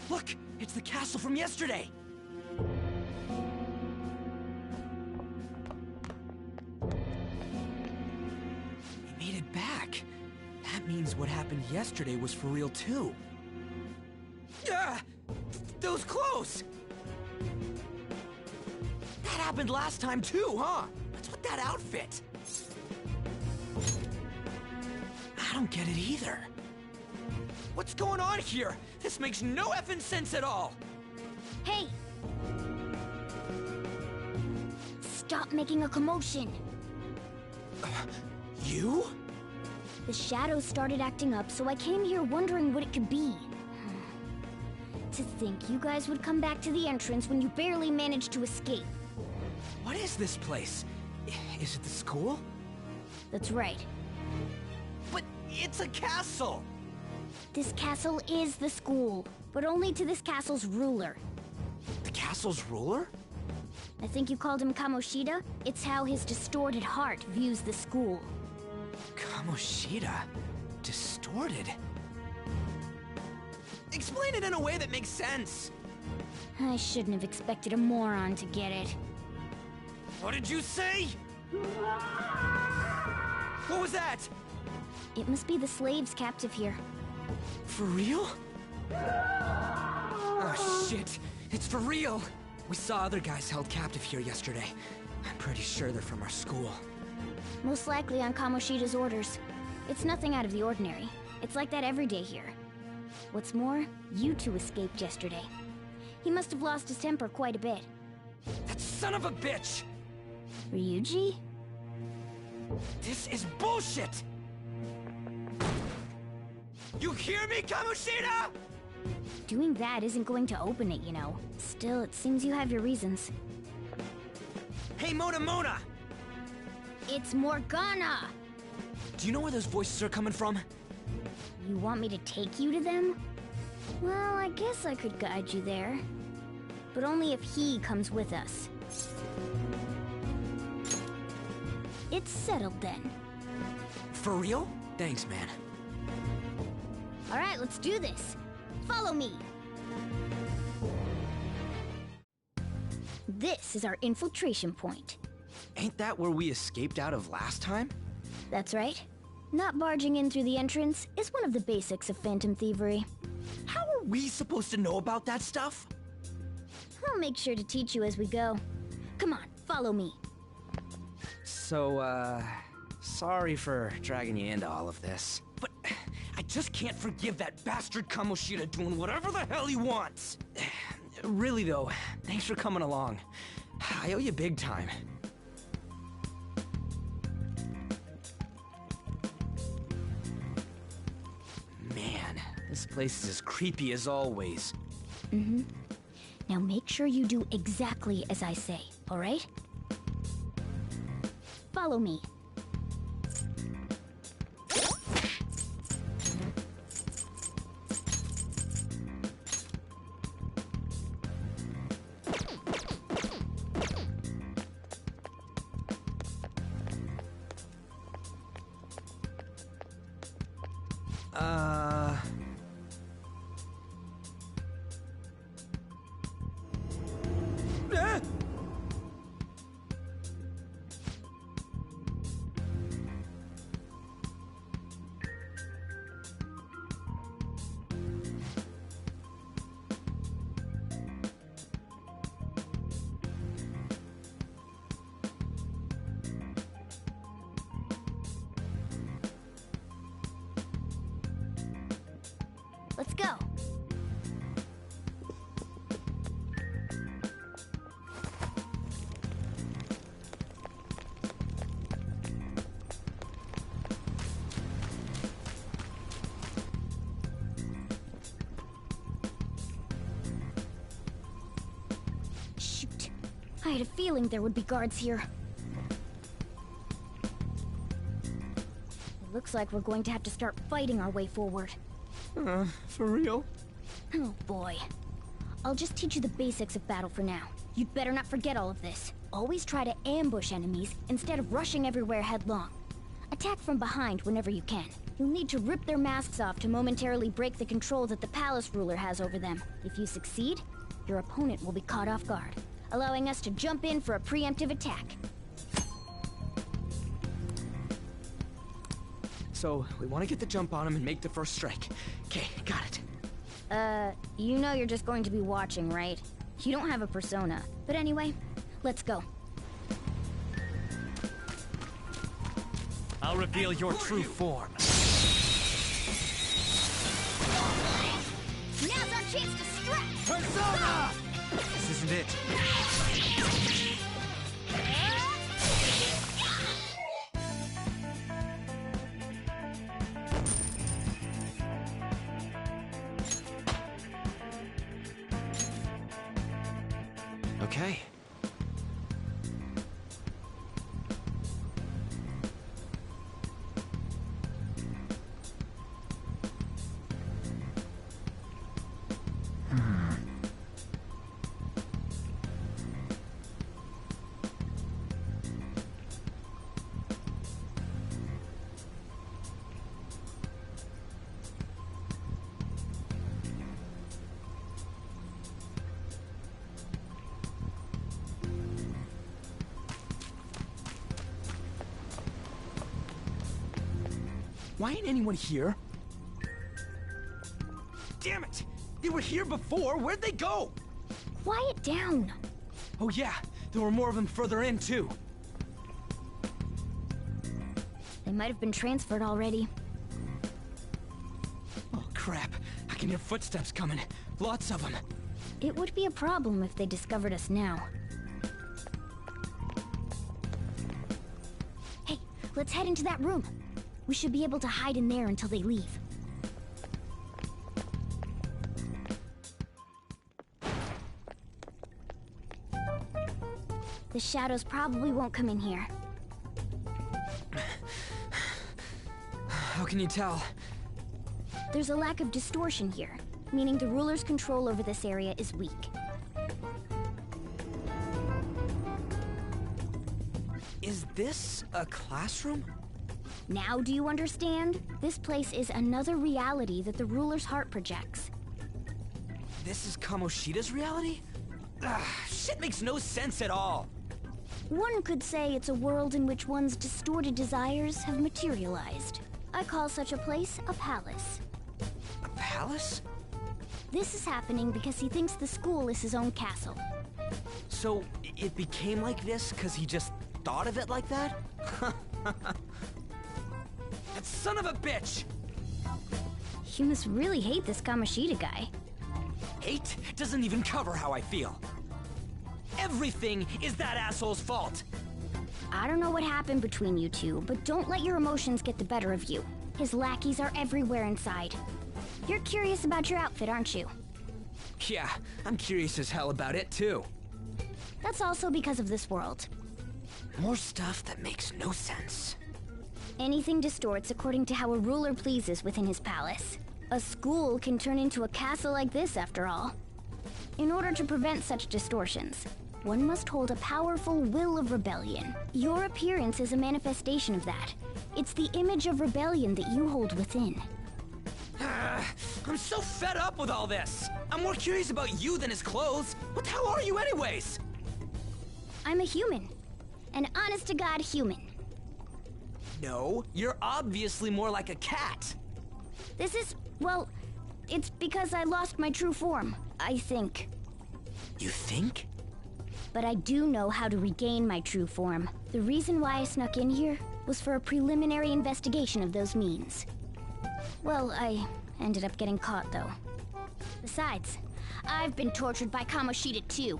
Look! It's the castle from yesterday! We made it back. That means what happened yesterday was for real too. Ah! Those clothes! That happened last time too, huh? What's with that outfit? I don't get it either. What's going on here? This makes no effing sense at all! Hey! Stop making a commotion! You? The shadows started acting up, so I came here wondering what it could be. To think you guys would come back to the entrance when you barely managed to escape. What is this place? Is it the school? That's right. But it's a castle! This castle is the school, but only to this castle's ruler. The castle's ruler? I think you called him Kamoshida? It's how his distorted heart views the school. Kamoshida? Distorted? Explain it in a way that makes sense! I shouldn't have expected a moron to get it. What did you say? What was that? It must be the slaves captive here. For real? Oh shit, it's for real! We saw other guys held captive here yesterday. I'm pretty sure they're from our school. Most likely on Kamoshida's orders. It's nothing out of the ordinary. It's like that every day here. What's more, you two escaped yesterday. He must have lost his temper quite a bit. That son of a bitch! Ryuji? This is bullshit! You hear me, Kamoshida?! Doing that isn't going to open it, you know. Still, it seems you have your reasons. Hey, Mona! It's Morgana! Do you know where those voices are coming from? You want me to take you to them? Well, I guess I could guide you there. But only if he comes with us. It's settled then. For real? Thanks, man. Alright, let's do this. Follow me! This is our infiltration point. Ain't that where we escaped out of last time? That's right. Not barging in through the entrance is one of the basics of phantom thievery. How are we supposed to know about that stuff? I'll make sure to teach you as we go. Come on, follow me. So, sorry for dragging you into all of this. But I just can't forgive that bastard Kamoshida doing whatever the hell he wants. Really though, thanks for coming along. I owe you big time. Man, this place is as creepy as always. Mm-hmm. Now make sure you do exactly as I say, alright? Follow me. Let's go. Shoot. I had a feeling there would be guards here. It looks like we're going to have to start fighting our way forward. For real? Oh boy. I'll just teach you the basics of battle for now. You'd better not forget all of this. Always try to ambush enemies instead of rushing everywhere headlong. Attack from behind whenever you can. You'll need to rip their masks off to momentarily break the control that the palace ruler has over them. If you succeed, your opponent will be caught off guard, allowing us to jump in for a preemptive attack. So, we want to get the jump on him and make the first strike. Okay, got it. You know you're just going to be watching, right? You don't have a persona. But anyway, let's go. I'll reveal your true form. Now's our chance to strike! Persona! This isn't it. Okay. Why ain't anyone here? Damn it! They were here before! Where'd they go? Quiet down. Oh yeah, there were more of them further in, too. They might have been transferred already. Oh crap, I can hear footsteps coming. Lots of them. It would be a problem if they discovered us now. Hey, let's head into that room. We should be able to hide in there until they leave. The shadows probably won't come in here. How can you tell? There's a lack of distortion here, meaning the ruler's control over this area is weak. Is this a classroom? Now do you understand? This place is another reality that the ruler's heart projects. This is Kamoshida's reality? Shit makes no sense at all. One could say it's a world in which one's distorted desires have materialized. I call such a place a palace. A palace? This is happening because he thinks the school is his own castle. So, it became like this because he just thought of it like that? That son of a bitch! You must really hate this Kamoshida guy. Hate doesn't even cover how I feel. Everything is that asshole's fault. I don't know what happened between you two, but don't let your emotions get the better of you. His lackeys are everywhere inside. You're curious about your outfit, aren't you? Yeah, I'm curious as hell about it too. That's also because of this world. More stuff that makes no sense. Anything distorts according to how a ruler pleases within his palace. A school can turn into a castle like this, after all. In order to prevent such distortions, one must hold a powerful will of rebellion. Your appearance is a manifestation of that. It's the image of rebellion that you hold within. I'm so fed up with all this. I'm more curious about you than his clothes. What the hell are you anyways? I'm a human. An honest-to-God human. No, you're obviously more like a cat. This is, well, it's because I lost my true form, I think. You think? But I do know how to regain my true form. The reason why I snuck in here was for a preliminary investigation of those means. Well, I ended up getting caught, though. Besides, I've been tortured by Kamoshida too.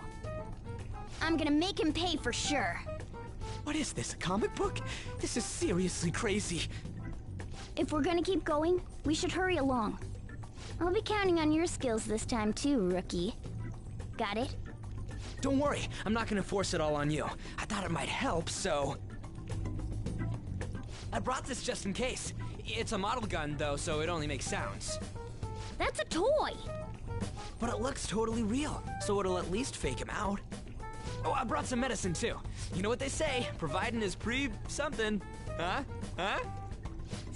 I'm gonna make him pay for sure. What is this, a comic book? This is seriously crazy. If we're gonna keep going, we should hurry along. I'll be counting on your skills this time too, rookie. Got it? Don't worry, I'm not gonna force it all on you. I thought it might help, so... I brought this just in case. It's a model gun, though, so it only makes sounds. That's a toy! But it looks totally real, so it'll at least fake him out. Oh, I brought some medicine, too. You know what they say, providing is pre-something. Huh?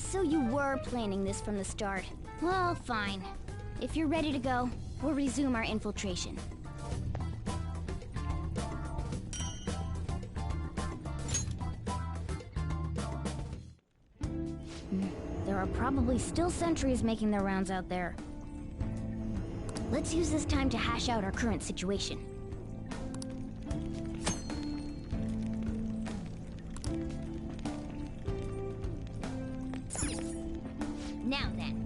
So you were planning this from the start. Well, fine. If you're ready to go, we'll resume our infiltration. There are probably still sentries making their rounds out there. Let's use this time to hash out our current situation. Now then.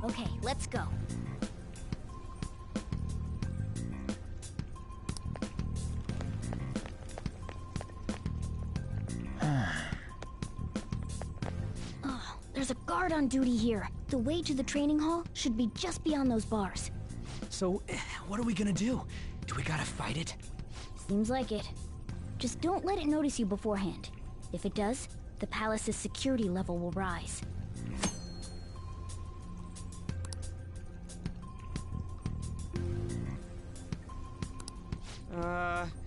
Okay, let's go. Oh, there's a guard on duty here. The way to the training hall should be just beyond those bars. So, what are we gonna do? Do we gotta fight it? Seems like it. Just don't let it notice you beforehand. If it does, the palace's security level will rise.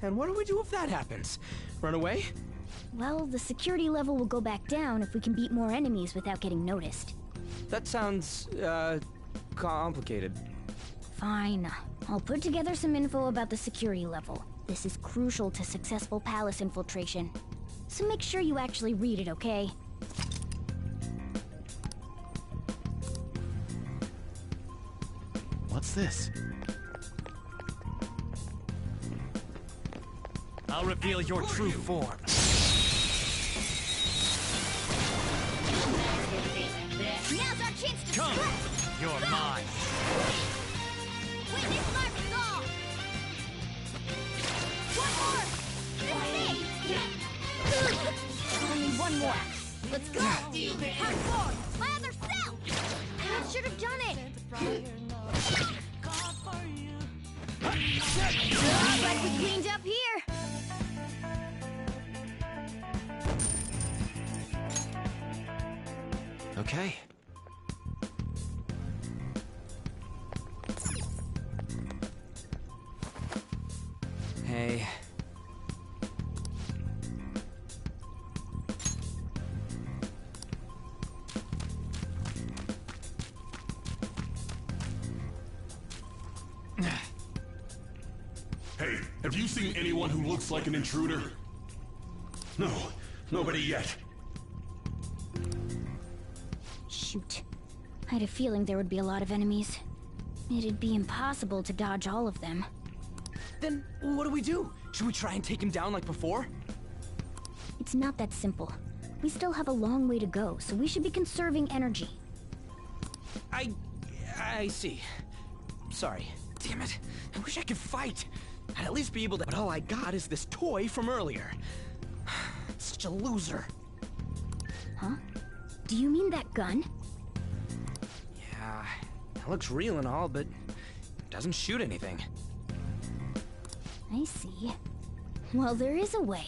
And what do we do if that happens? Run away? Well, the security level will go back down if we can beat more enemies without getting noticed. That sounds, complicated. Fine. I'll put together some info about the security level. This is crucial to successful palace infiltration. So make sure you actually read it, okay? What's this? I'll reveal your true form. Now's our chance to Come! strike! You're mine! Witness my resolve! One more! Only one more. Let's go! Hard forward! My other self! That should have done it! Like we cleaned up here! Okay. Hey. Hey, have you seen anyone who looks like an intruder? No, nobody yet. Shoot. I had a feeling there would be a lot of enemies. It'd be impossible to dodge all of them. Then what do we do? Should we try and take him down like before? It's not that simple. We still have a long way to go, so we should be conserving energy. I see. Sorry. Damn it. I wish I could fight. I'd at least be able to. But all I got is this toy from earlier. Such a loser. Huh? Do you mean that gun? Yeah, it looks real and all, but it doesn't shoot anything. I see. Well, there is a way.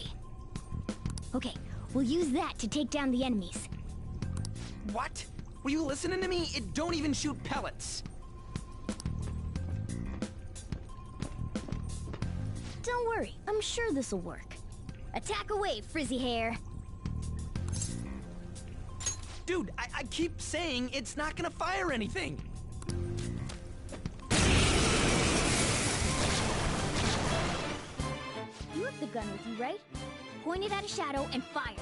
Okay, we'll use that to take down the enemies. What? Were you listening to me? It don't even shoot pellets. Don't worry, I'm sure this'll work. Attack away, frizzy hair! Dude, I keep saying it's not gonna fire anything. You have the gun with you, right? Point it at a shadow and fire.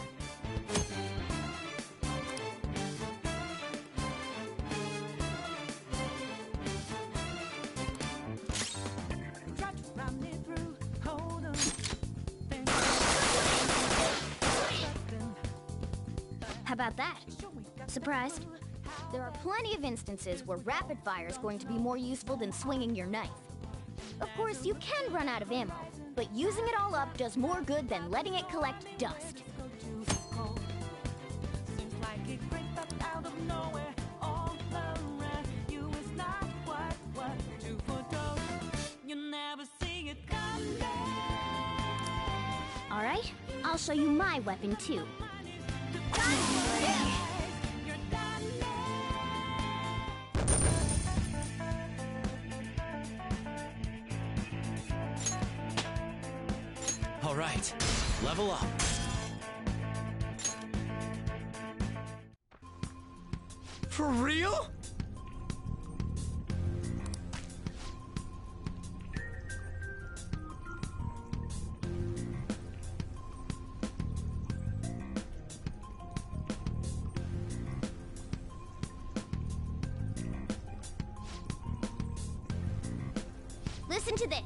How about that? Surprised? There are plenty of instances where rapid fire is going to be more useful than swinging your knife. Of course, you can run out of ammo, but using it all up does more good than letting it collect dust. Alright, I'll show you my weapon too. All right, level up. For real? Listen to this.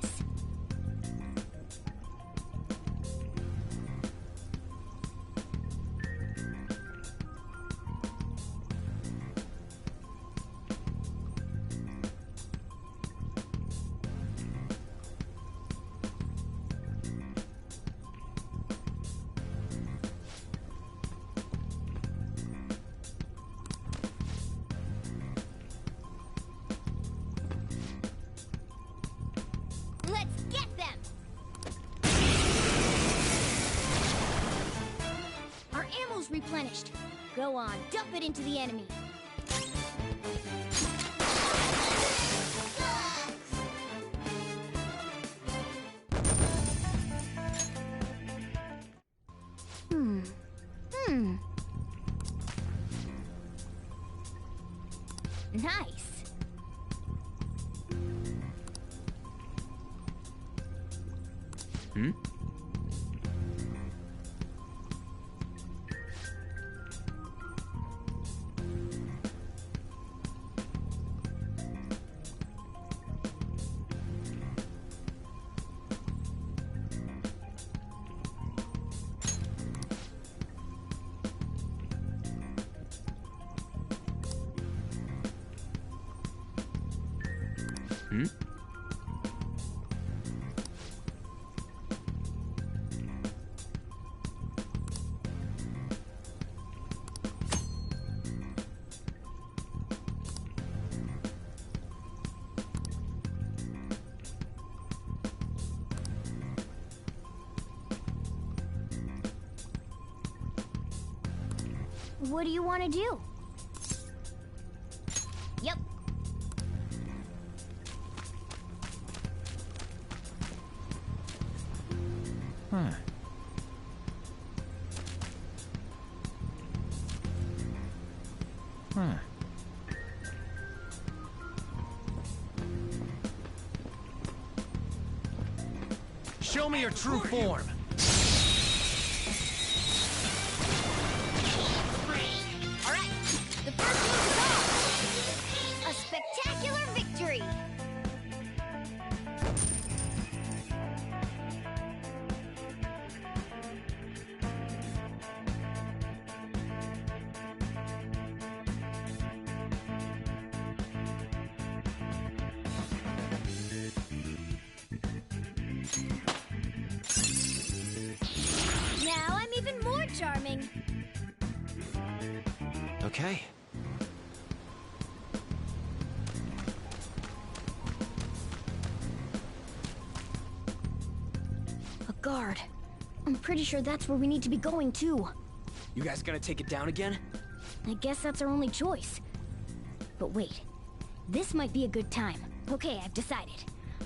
Let's get them! Our ammo's replenished. Go on, dump it into the enemy. Nice. Hmm? Hmm? What do you want to do? Yep. Huh. Huh. Show me your true form. Alright, the first move is off! A spectacular victory! Now I'm even more charming! Okay. A guard. I'm pretty sure that's where we need to be going too. You guys gonna take it down again? I guess that's our only choice. But wait, this might be a good time. Okay, I've decided.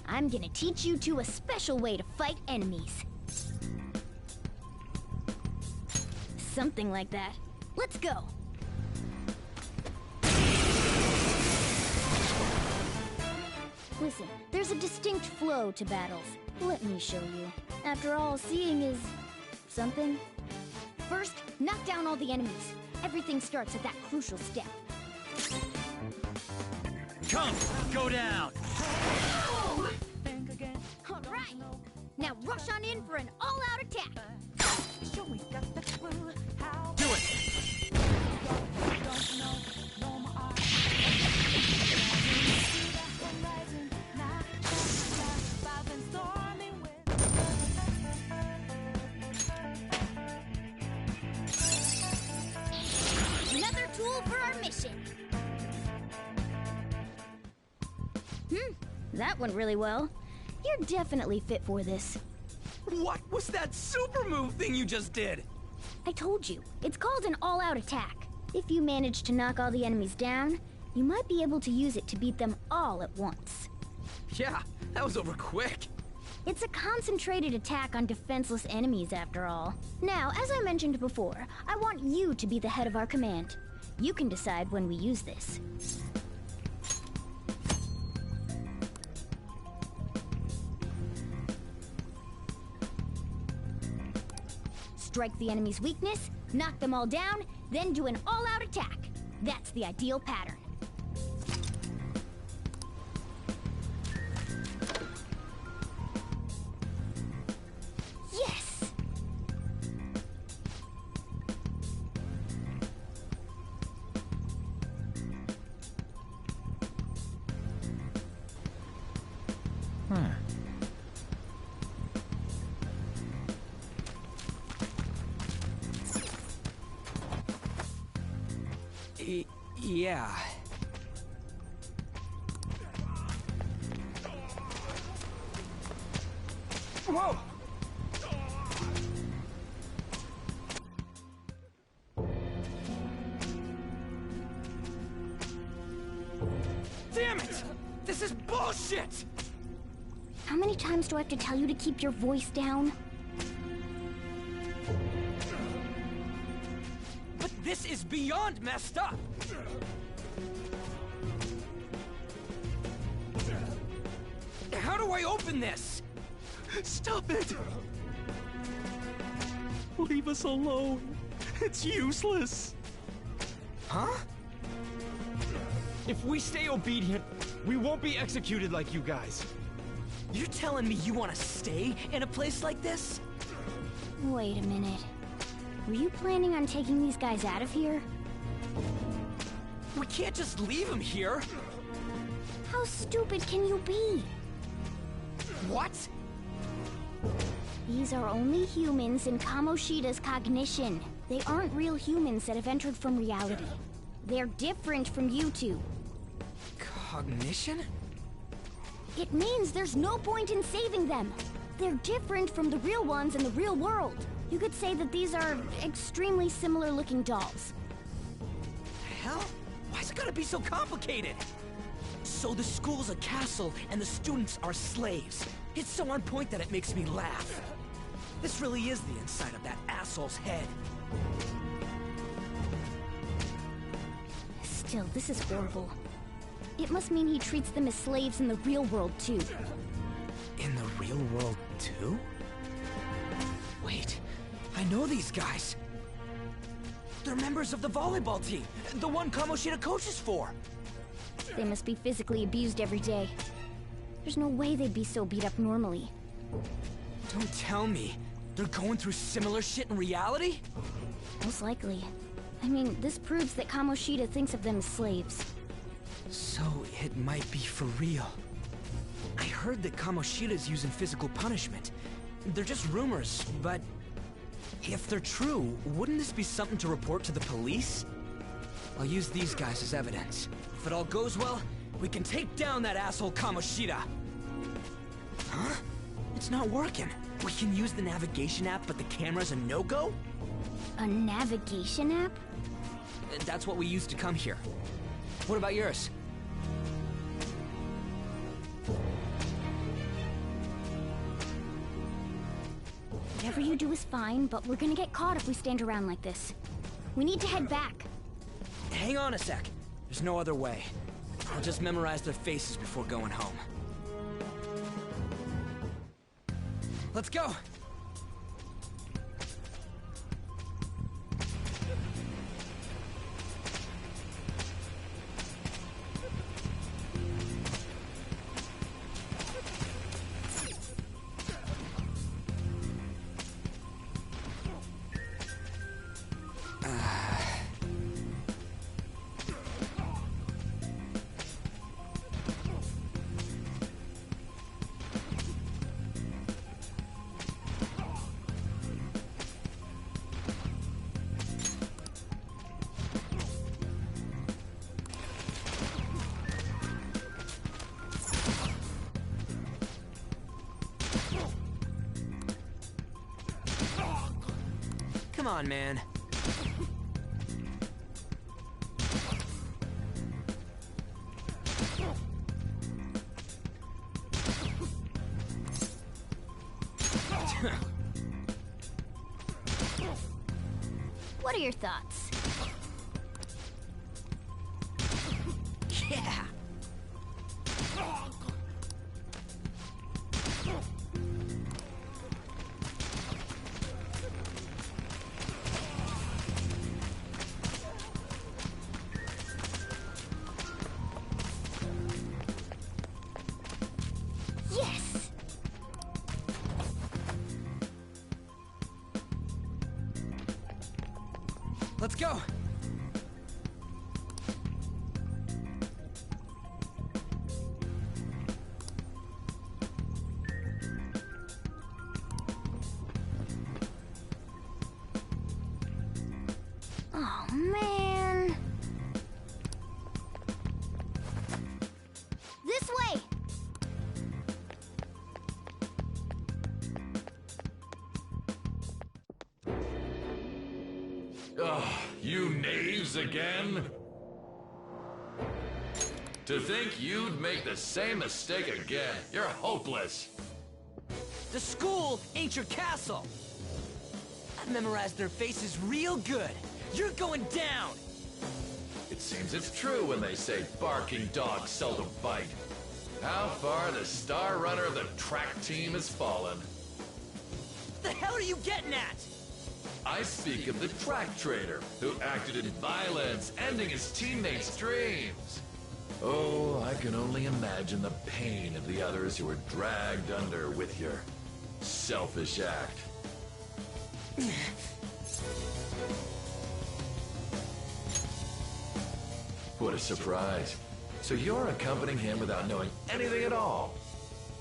I'm gonna teach you two a special way to fight enemies. Something like that. Let's go! Listen, there's a distinct flow to battles. Let me show you. After all, seeing is... something. First, knock down all the enemies. Everything starts at that crucial step. Come, go down. Alright! Now rush on in for an all-out attack! Do it. That went really well. You're definitely fit for this. What was that super move thing you just did? I told you, it's called an all-out attack. If you manage to knock all the enemies down, you might be able to use it to beat them all at once. Yeah, that was over quick. It's a concentrated attack on defenseless enemies, after all. Now, as I mentioned before, I want you to be the head of our command. You can decide when we use this. Strike the enemy's weakness, knock them all down, then do an all-out attack. That's the ideal pattern. Yes! Yeah. Whoa! Damn it! This is bullshit! How many times do I have to tell you to keep your voice down? But this is beyond messed up! How do I open this? Stop it! Leave us alone. It's useless. Huh? If we stay obedient, we won't be executed like you guys. You're telling me you want to stay in a place like this? Wait a minute. Were you planning on taking these guys out of here? We can't just leave him here. How stupid can you be? What? These are only humans in Kamoshida's cognition. They aren't real humans that have entered from reality. They're different from you two. Cognition? It means there's no point in saving them. They're different from the real ones in the real world. You could say that these are extremely similar looking dolls. Hell? Why's it gotta be so complicated? So the school's a castle and the students are slaves. It's so on point that it makes me laugh. This really is the inside of that asshole's head. Still, this is horrible. It must mean he treats them as slaves in the real world, too. In the real world, too? Wait, I know these guys. They're members of the volleyball team, the one Kamoshida coaches for. They must be physically abused every day. There's no way they'd be so beat up normally. Don't tell me. They're going through similar shit in reality? Most likely. I mean, this proves that Kamoshida thinks of them as slaves. So it might be for real. I heard that Kamoshida's using physical punishment. They're just rumors, but if they're true, wouldn't this be something to report to the police? I'll use these guys as evidence. If it all goes well, we can take down that asshole Kamoshida. Huh? It's not working. We can use the navigation app, but the camera's a no-go? A navigation app? That's what we used to come here. What about yours? Whatever you do is fine, but we're gonna get caught if we stand around like this. We need to head back. Hang on a sec. There's no other way. I'll just memorize their faces before going home. Let's go! Come on, man. What are your thoughts? Yeah. Yes! Let's go. Oh, man. This way! Ugh, you knaves again? To think you'd make the same mistake again. You're hopeless. The school ain't your castle. I've memorized their faces real good. You're going down. It seems it's true when they say barking dogs seldom bite. How far the star runner of the track team has fallen. What the hell are you getting at? I speak of the track trader, who acted in violence, ending his teammates' dreams. Oh, I can only imagine the pain of the others who were dragged under with your selfish act. What a surprise. So you're accompanying him without knowing anything at all.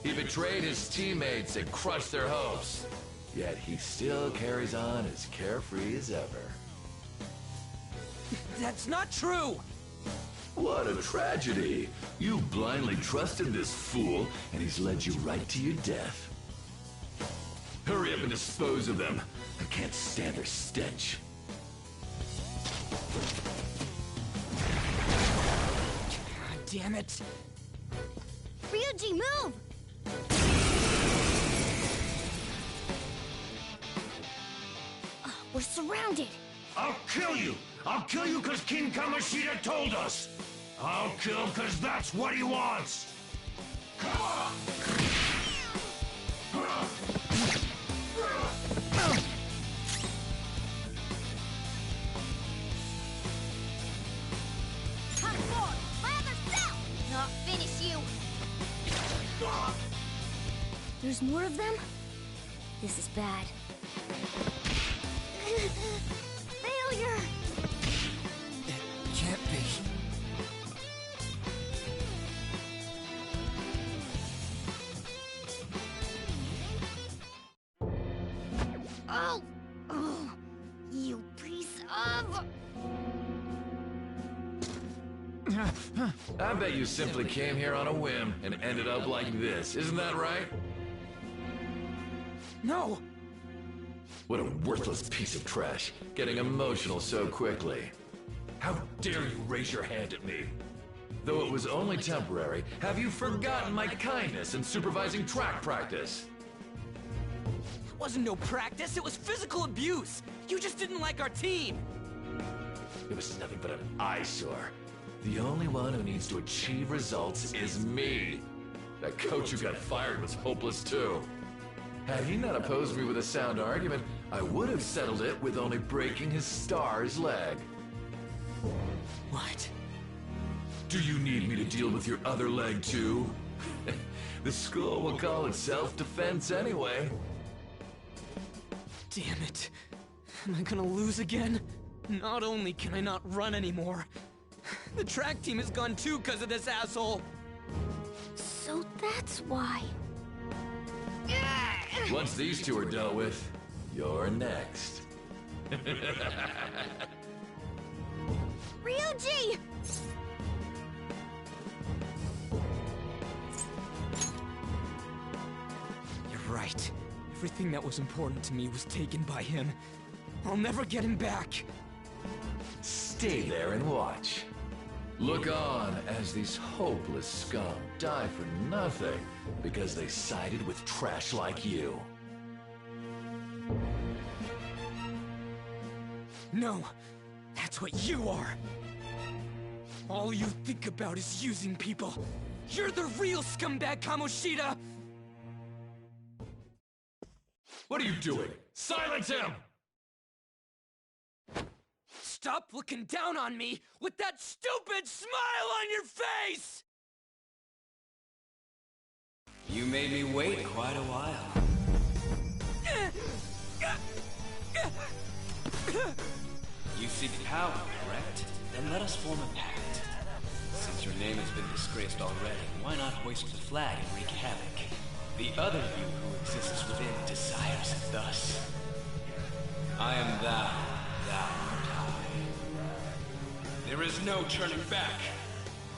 He betrayed his teammates and crushed their hopes. Yet he still carries on as carefree as ever. That's not true! What a tragedy! You blindly trusted this fool, and he's led you right to your death. Hurry up and dispose of them. I can't stand their stench. God damn it. Ryuji, move! We're surrounded. I'll kill you! I'll kill you because King Kamoshida told us! I'll kill because that's what he wants! Come forward! My other self! Not finish you! There's more of them? This is bad. Failure! Can't be. Oh! Oh! You piece of... I bet you simply came here on a whim and ended up like this, isn't that right? No! What a worthless piece of trash, getting emotional so quickly. How dare you raise your hand at me? Though it was only temporary, have you forgotten my kindness in supervising track practice? It wasn't no practice, it was physical abuse! You just didn't like our team! It was nothing but an eyesore. The only one who needs to achieve results is me. That coach who got fired was hopeless too. Had he not opposed me with a sound argument, I would have settled it with only breaking his star's leg. What? Do you need me to deal with your other leg too? The school will call it self-defense anyway. Damn it. Am I gonna lose again? Not only can I not run anymore, the track team is gone too because of this asshole! So that's why. Once these two are dealt with, you're next. Ryuji! You're right. Everything that was important to me was taken by him. I'll never get him back. Stay there and watch. Look on as these hopeless scum die for nothing because they sided with trash like you. No, that's what you are. All you think about is using people. You're the real scumbag, Kamoshida! What are you doing? Silence him! Stop looking down on me with that stupid smile on your face! You made me wait quite a while. You seek power, correct? Then let us form a pact. Since your name has been disgraced already, why not hoist the flag and wreak havoc? The other you who exists within desires it thus. I am thou, thou art I. There is no turning back.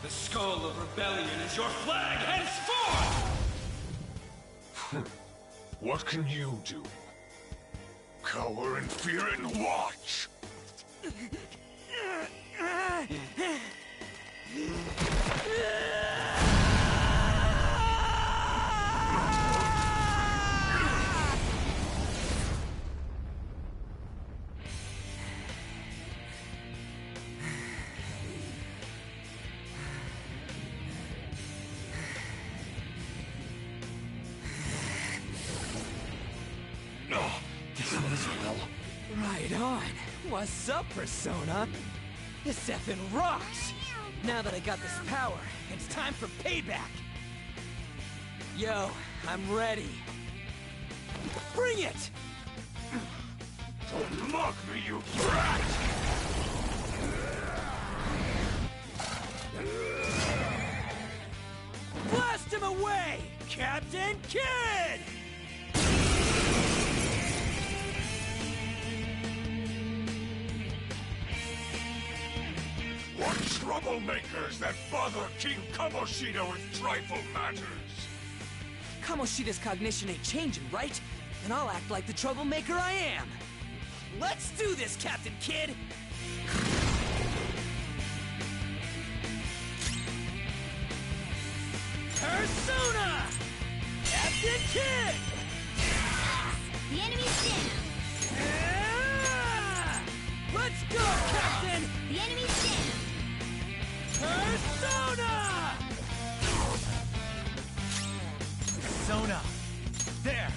The skull of rebellion is your flag henceforth! What can you do? Cower in fear and watch! Right on. What's up, Persona? This effing rocks! Now that I got this power, it's time for payback! Yo, I'm ready. Bring it! Don't mock me, you brat! Blast him away, Captain Kidd! What troublemakers that bother King Kamoshida with trifle matters? Kamoshida's cognition ain't changing, right? Then I'll act like the troublemaker I am. Let's do this, Captain Kidd! Persona! Captain Kidd! The enemy's down. Yeah! Let's go, Captain! The enemy's down. Persona! Persona! There!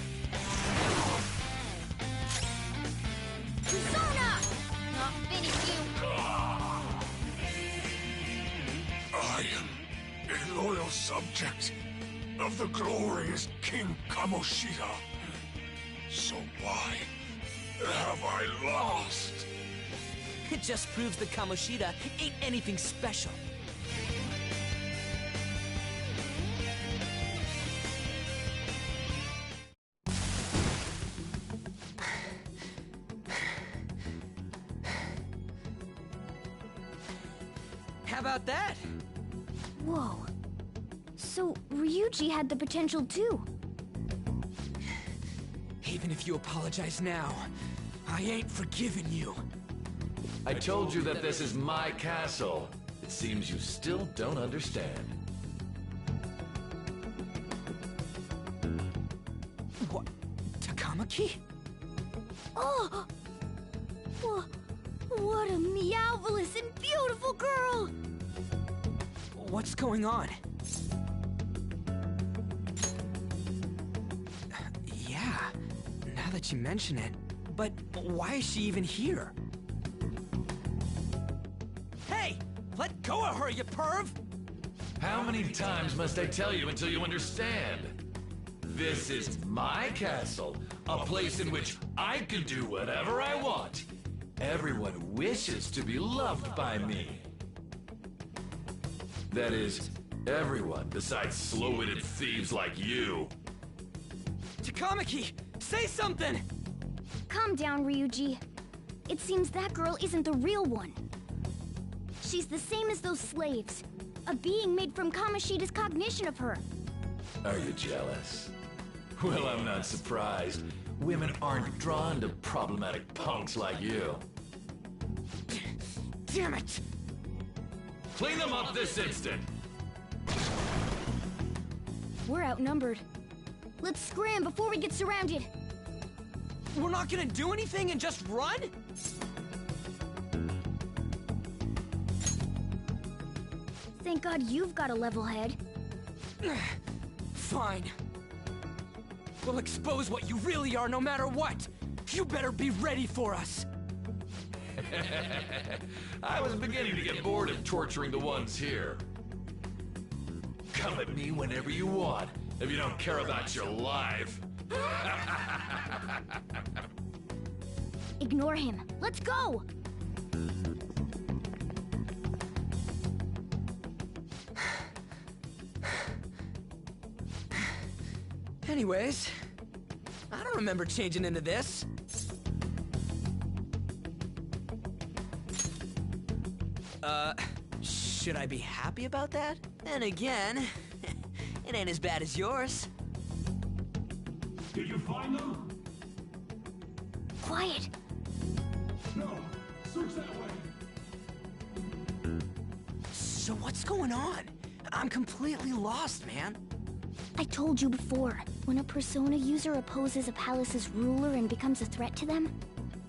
Persona! Not finish you. I am a loyal subject of the glorious King Kamoshida. So why have I lost? It just proves that Kamoshida ain't anything special. How about that? Whoa. So, Ryuji had the potential too. Even if you apologize now, I ain't forgiving you. I told you that this is my castle. It seems you still don't understand. What? Takamaki? Oh! What a meowvelous and beautiful girl! What's going on? Yeah, now that you mention it. But why is she even here? Hey! Let go of her, you perv! How many times must I tell you until you understand? This is my castle, a place in which I can do whatever I want. Everyone wishes to be loved by me. That is, everyone besides slow-witted thieves like you. Takamaki, say something! Calm down, Ryuji. It seems that girl isn't the real one. She's the same as those slaves. A being made from Kamoshida's cognition of her. Are you jealous? Well, I'm not surprised. Women aren't drawn to problematic punks like you. Damn it! Clean them up this instant! We're outnumbered. Let's scram before we get surrounded. We're not gonna do anything and just run? Thank God you've got a level head. Fine. We'll expose what you really are no matter what. You better be ready for us. I was beginning to get bored of torturing the ones here. Come at me whenever you want, if you don't care about your life. Ignore him. Let's go! Anyways, I don't remember changing into this. Should I be happy about that? Then again, it ain't as bad as yours. Did you find them? Quiet. No. Search that way. So what's going on? I'm completely lost, man. I told you before, when a Persona user opposes a palace's ruler and becomes a threat to them,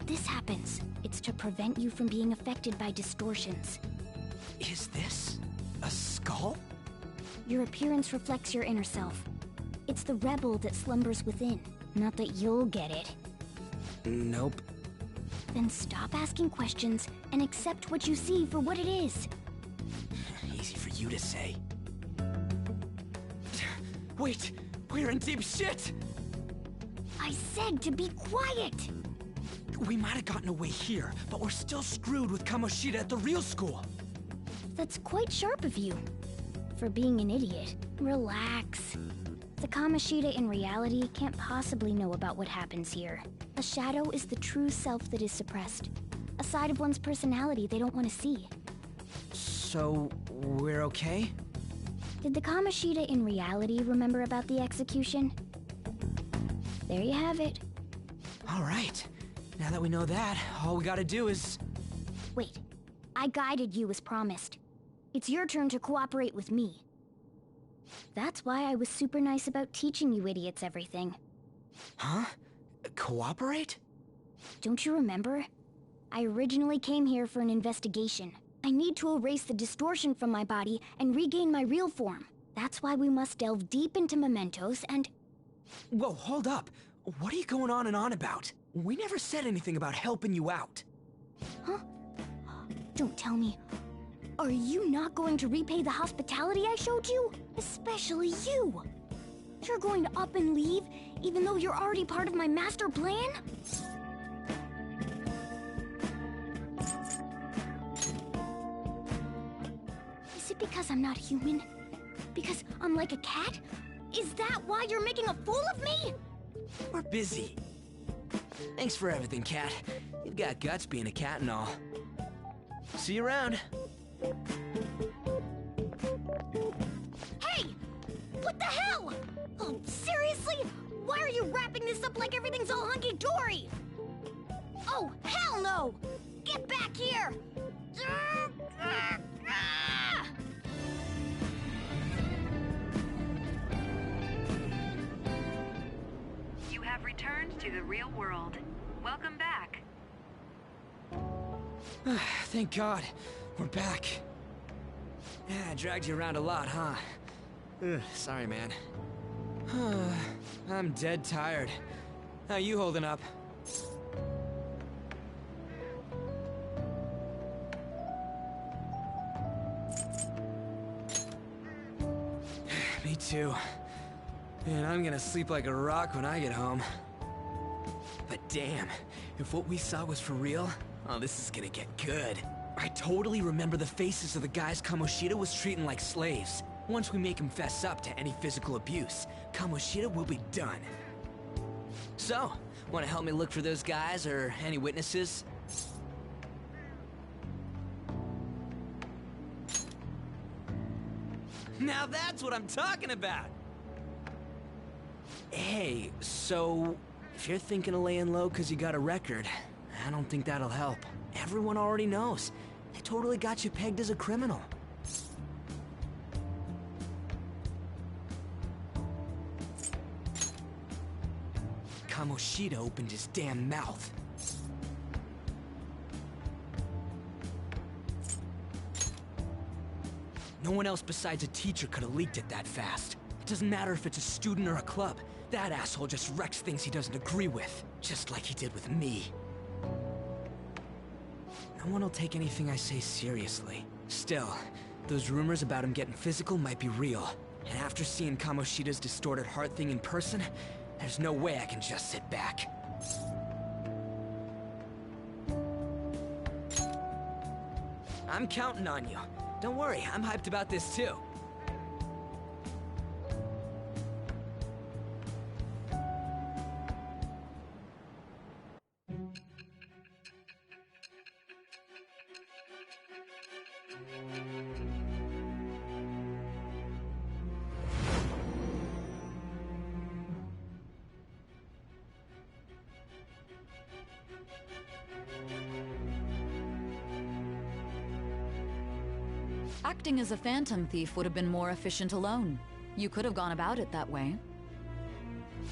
this happens. It's to prevent you from being affected by distortions. Is this a skull? Your appearance reflects your inner self. It's the rebel that slumbers within, not that you'll get it. Nope. Then stop asking questions and accept what you see for what it is. Easy for you to say. Wait, we're in deep shit! I said to be quiet! We might have gotten away here, but we're still screwed with Kamoshida at the real school. That's quite sharp of you. For being an idiot, relax. The Kamoshida in reality can't possibly know about what happens here. A shadow is the true self that is suppressed. A side of one's personality they don't want to see. So, we're okay? Did the Kamoshida in reality remember about the execution? There you have it. All right. Now that we know that, all we gotta do is... Wait. I guided you as promised. It's your turn to cooperate with me. That's why I was super nice about teaching you idiots everything. Huh? Cooperate? Don't you remember? I originally came here for an investigation. I need to erase the distortion from my body and regain my real form. That's why we must delve deep into mementos and... Whoa, hold up. What are you going on and on about? We never said anything about helping you out. Huh? Don't tell me. Are you not going to repay the hospitality I showed you? Especially you! You're going to up and leave, even though you're already part of my master plan? Is it because I'm not human? Because I'm like a cat? Is that why you're making a fool of me? We're busy. Thanks for everything, Cat. You've got guts being a cat and all. See you around. Hey! What the hell? Oh, seriously? Why are you wrapping this up like everything's all hunky-dory? Oh, hell no! Get back here! You have returned to the real world. Welcome back. Thank God. We're back. Yeah, I dragged you around a lot, huh? Sorry, man. I'm dead tired. How you holding up? Me too. Man, I'm gonna sleep like a rock when I get home. But damn, if what we saw was for real, oh, this is gonna get good. I totally remember the faces of the guys Kamoshida was treating like slaves. Once we make him fess up to any physical abuse, Kamoshida will be done. So, wanna help me look for those guys or any witnesses? Now that's what I'm talking about! Hey, so... If you're thinking of laying low because you got a record, I don't think that'll help. Everyone already knows. They totally got you pegged as a criminal. Kamoshida opened his damn mouth. No one else besides a teacher could have leaked it that fast. It doesn't matter if it's a student or a club. That asshole just wrecks things he doesn't agree with, just like he did with me. No one will take anything I say seriously. Still, those rumors about him getting physical might be real. And after seeing Kamoshida's distorted heart thing in person, there's no way I can just sit back. I'm counting on you. Don't worry, I'm hyped about this too. Acting as a phantom thief would have been more efficient alone. You could have gone about it that way.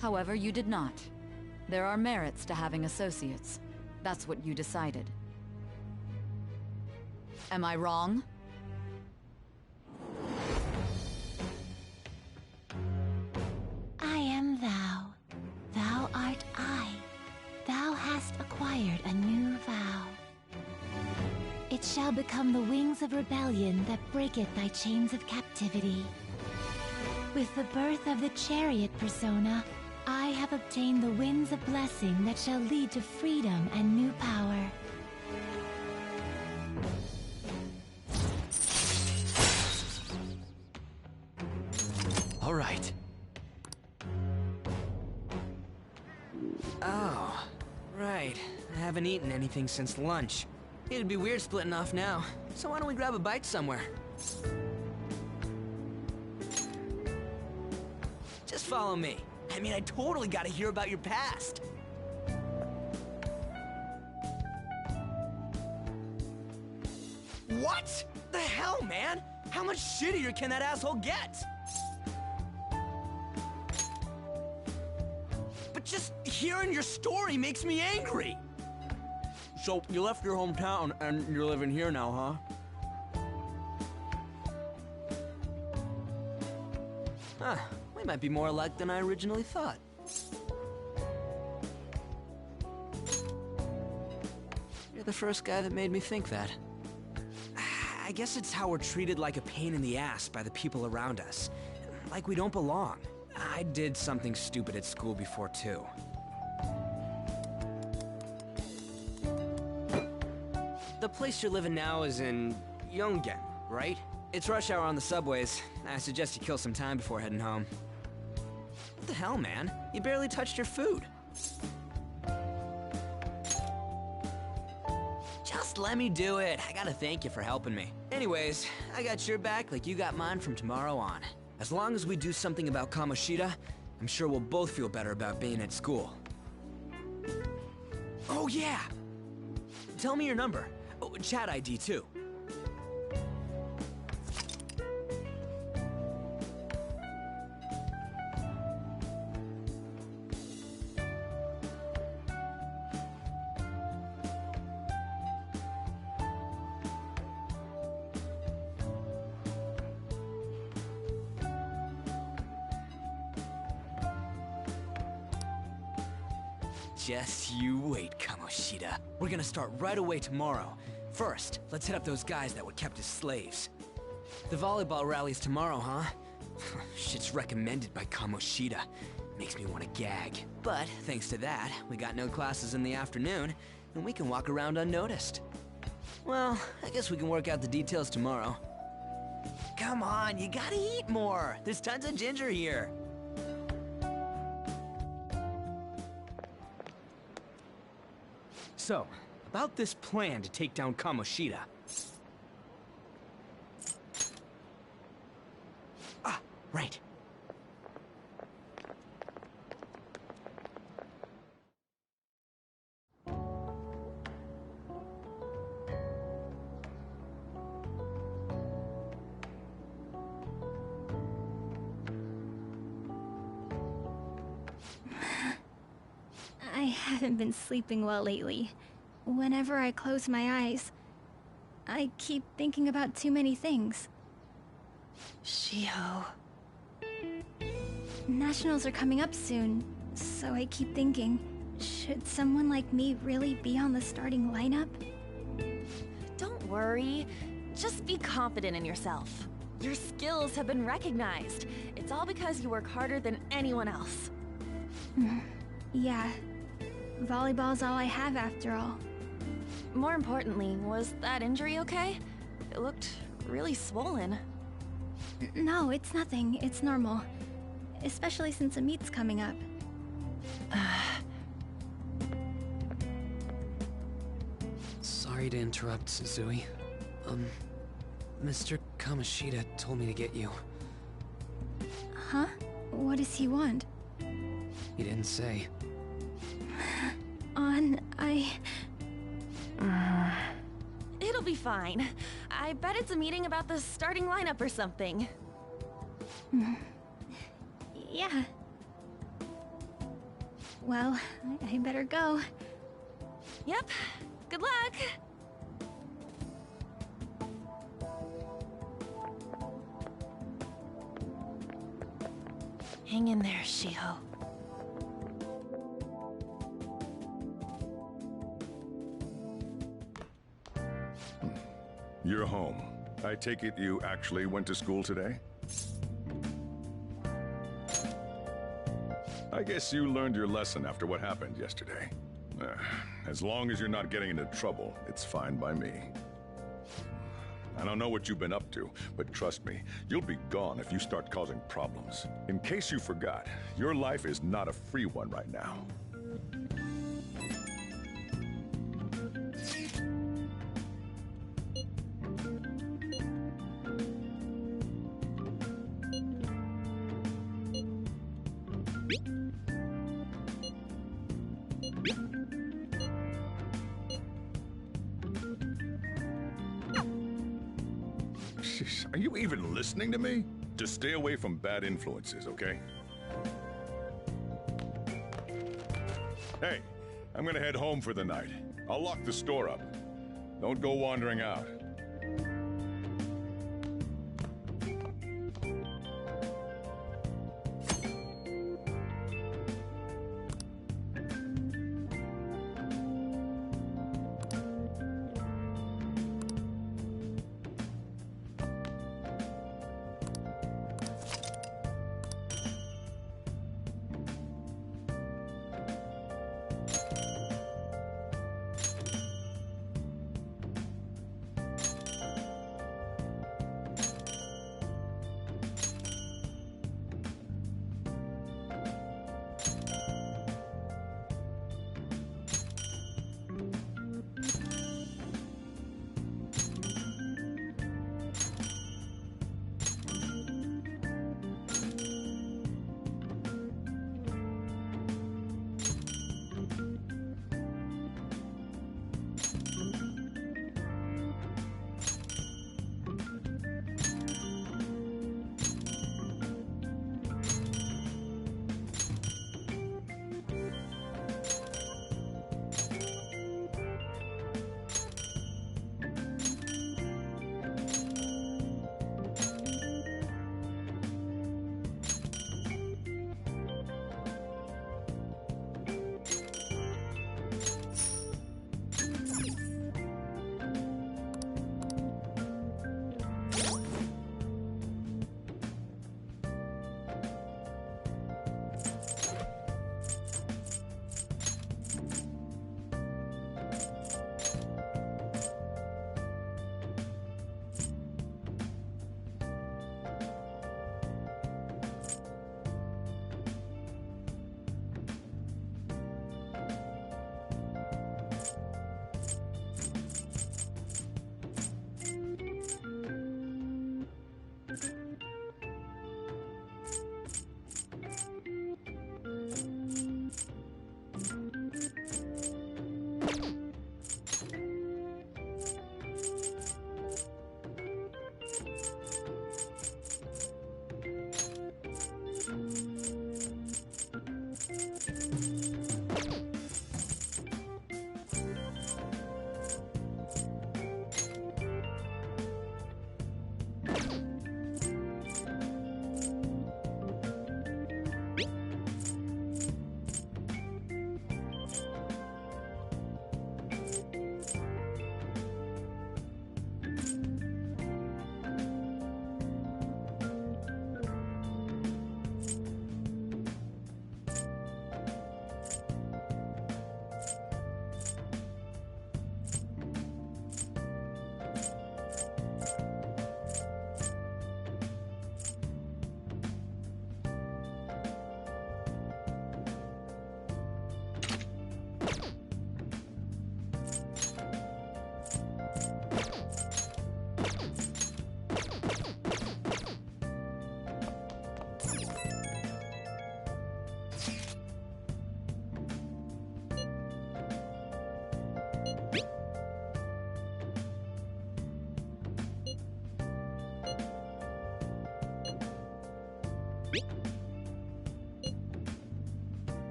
However, you did not. There are merits to having associates. That's what you decided. Am I wrong? I am thou. Thou art I. Thou hast acquired a new vow. It shall become the wings of rebellion that breaketh thy chains of captivity. With the birth of the chariot persona, I have obtained the winds of blessing that shall lead to freedom and new power. All right. Oh, right. I haven't eaten anything since lunch. It'd be weird splitting off now, so why don't we grab a bite somewhere? Just follow me. I mean, I totally gotta hear about your past. What the hell, man? How much shittier can that asshole get? But just hearing your story makes me angry. So, you left your hometown, and you're living here now, huh? We might be more alike than I originally thought. You're the first guy that made me think that. I guess it's how we're treated like a pain in the ass by the people around us. Like we don't belong. I did something stupid at school before, too. The place you're living now is in Yongen, right? It's rush hour on the subways. I suggest you kill some time before heading home. What the hell, man? You barely touched your food. Just let me do it. I gotta thank you for helping me. Anyways, I got your back like you got mine from tomorrow on. As long as we do something about Kamoshida, I'm sure we'll both feel better about being at school. Oh yeah! Tell me your number. Oh, chat ID too. Just you wait, Kamoshida. We're gonna start right away tomorrow. First, let's hit up those guys that were kept as slaves. The volleyball rally's tomorrow, huh? Shit's recommended by Kamoshida. Makes me want to gag. But thanks to that, we got no classes in the afternoon, and we can walk around unnoticed. Well, I guess we can work out the details tomorrow. Come on, you gotta eat more. There's tons of ginger here. So, about this plan to take down Kamoshida. Ah, right. haven't been sleeping well lately. Whenever I close my eyes, I keep thinking about too many things. Shiho. Nationals are coming up soon, so I keep thinking, should someone like me really be on the starting lineup? Don't worry. Just be confident in yourself. Your skills have been recognized. It's all because you work harder than anyone else. Yeah. Volleyball's all I have after all. More importantly, was that injury okay? It looked really swollen. No, it's nothing. It's normal. Especially since a meet's coming up. Sorry to interrupt, Suzui. Mr. Kamoshida told me to get you. Huh? What does he want? He didn't say. It'll be fine. I bet it's a meeting about the starting lineup or something. Yeah. Well, I better go. Yep. Good luck! Hang in there, Shiho. You're home. I take it you actually went to school today? I guess you learned your lesson after what happened yesterday. As long as you're not getting into trouble, it's fine by me. I don't know what you've been up to, but trust me, you'll be gone if you start causing problems. In case you forgot, your life is not a free one right now. Are you even listening to me? Just stay away from bad influences, okay? Hey, I'm gonna head home for the night. I'll lock the store up. Don't go wandering out.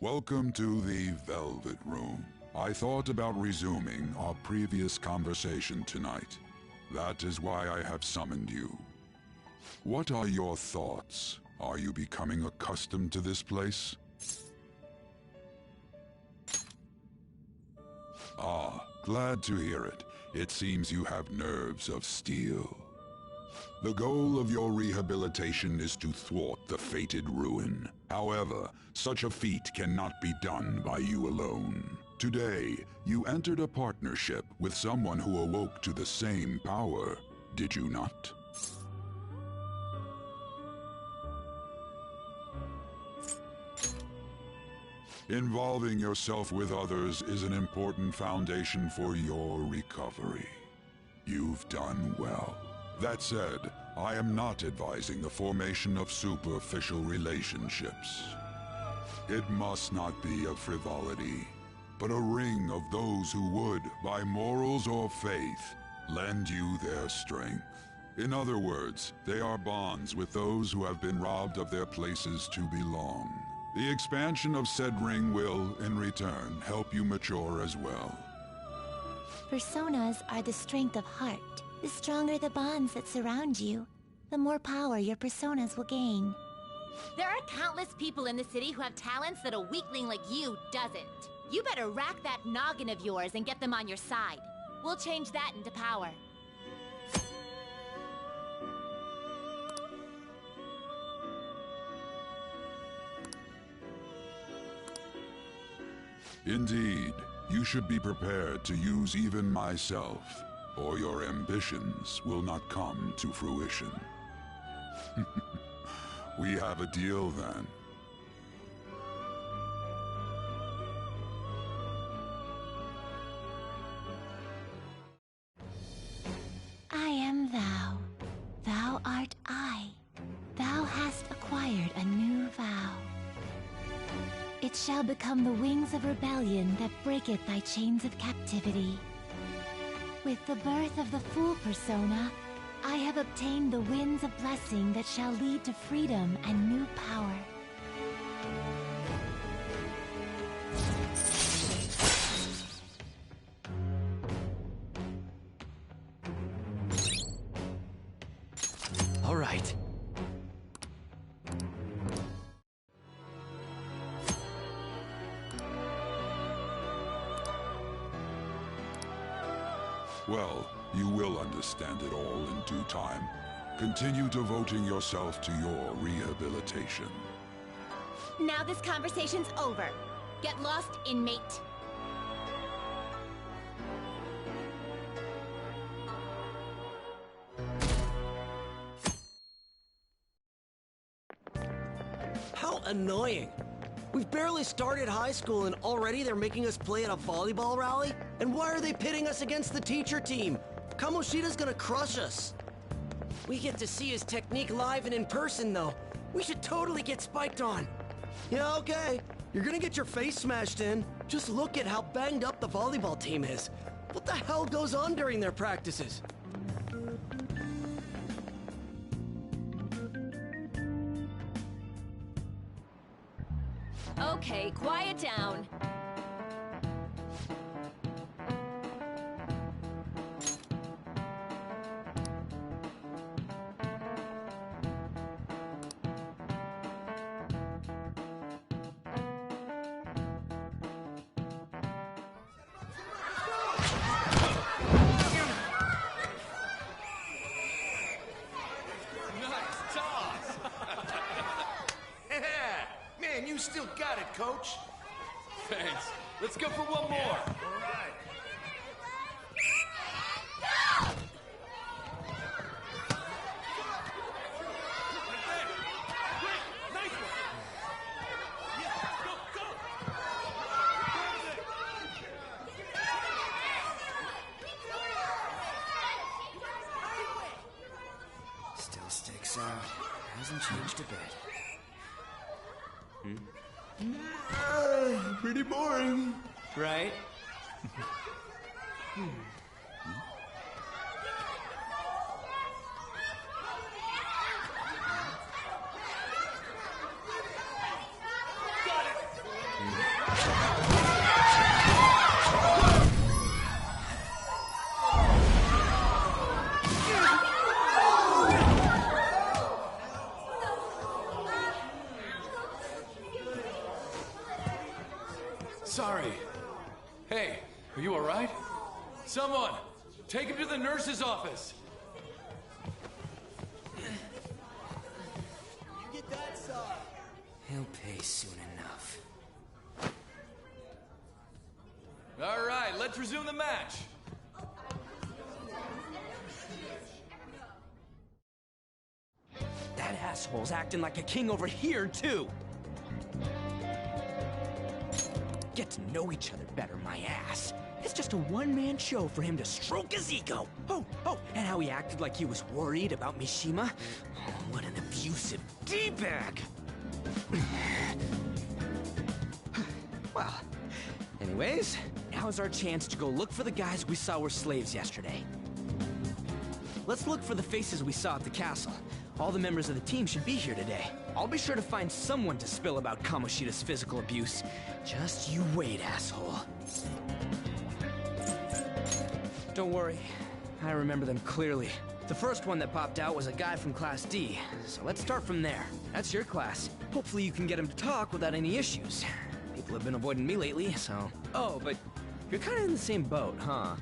Welcome to the Velvet Room. I thought about resuming our previous conversation tonight. That is why I have summoned you. What are your thoughts? Are you becoming accustomed to this place? Ah, glad to hear it. It seems you have nerves of steel. The goal of your rehabilitation is to thwart the fated ruin. However, such a feat cannot be done by you alone. Today, you entered a partnership with someone who awoke to the same power, did you not? Involving yourself with others is an important foundation for your recovery. You've done well. That said, I am not advising the formation of superficial relationships. It must not be a frivolity, but a ring of those who would, by morals or faith, lend you their strength. In other words, they are bonds with those who have been robbed of their places to belong. The expansion of said ring will, in return, help you mature as well. Personas are the strength of heart. The stronger the bonds that surround you, the more power your personas will gain. There are countless people in the city who have talents that a weakling like you doesn't. You better rack that noggin of yours and get them on your side. We'll change that into power. Indeed, you should be prepared to use even myself, or your ambitions will not come to fruition. We have a deal then. I am thou. Thou art I. Thou hast acquired a new vow. It shall become the wings of rebellion that breaketh thy chains of captivity. With the birth of the Fool persona, I have obtained the winds of blessing that shall lead to freedom and new power. All right. Well, you will understand it all in due time. Continue devoting yourself to your rehabilitation. Now this conversation's over. Get lost, inmate. How annoying. We've barely started high school and already they're making us play at a volleyball rally? And why are they pitting us against the teacher team? Kamoshida's gonna crush us. We get to see his technique live and in person, though. We should totally get spiked on. Yeah, okay. You're gonna get your face smashed in. Just look at how banged up the volleyball team is. What the hell goes on during their practices? Okay, quiet down. Man, you still got it, coach. Thanks. Let's go for one more. All right. Still sticks out. Hasn't changed a bit. Pretty boring. Right? Take him to the nurse's office! Get that side! He'll pay soon enough. All right, let's resume the match. That asshole's acting like a king over here, too! Get to know each other better, my ass. It's just a one-man show for him to stroke his ego. Oh, and how he acted like he was worried about Mishima. Oh, what an abusive D-bag! Well, anyways, now's our chance to go look for the guys we saw were slaves yesterday. Let's look for the faces we saw at the castle. All the members of the team should be here today. I'll be sure to find someone to spill about Kamoshida's physical abuse. Just you wait, asshole. Don't worry, I remember them clearly. The first one that popped out was a guy from Class D, so let's start from there. That's your class. Hopefully you can get him to talk without any issues. People have been avoiding me lately, so... Oh, but you're kind of in the same boat, huh?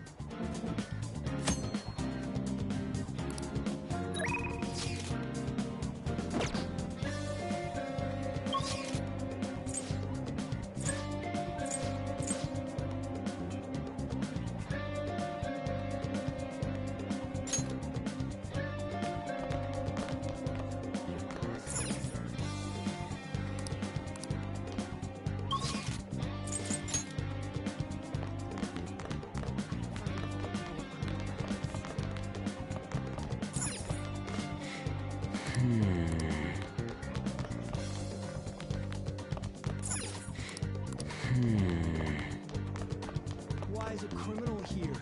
Why is a criminal here?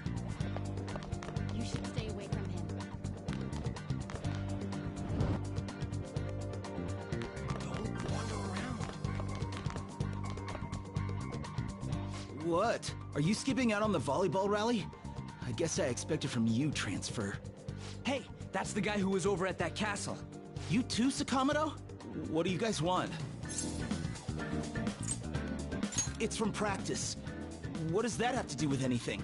You should stay away from him. Don't wander around. What? Are you skipping out on the volleyball rally? I guess I expected from you, Transfer. Hey, that's the guy who was over at that castle. You too, Sakamoto? What do you guys want? It's from practice. What does that have to do with anything?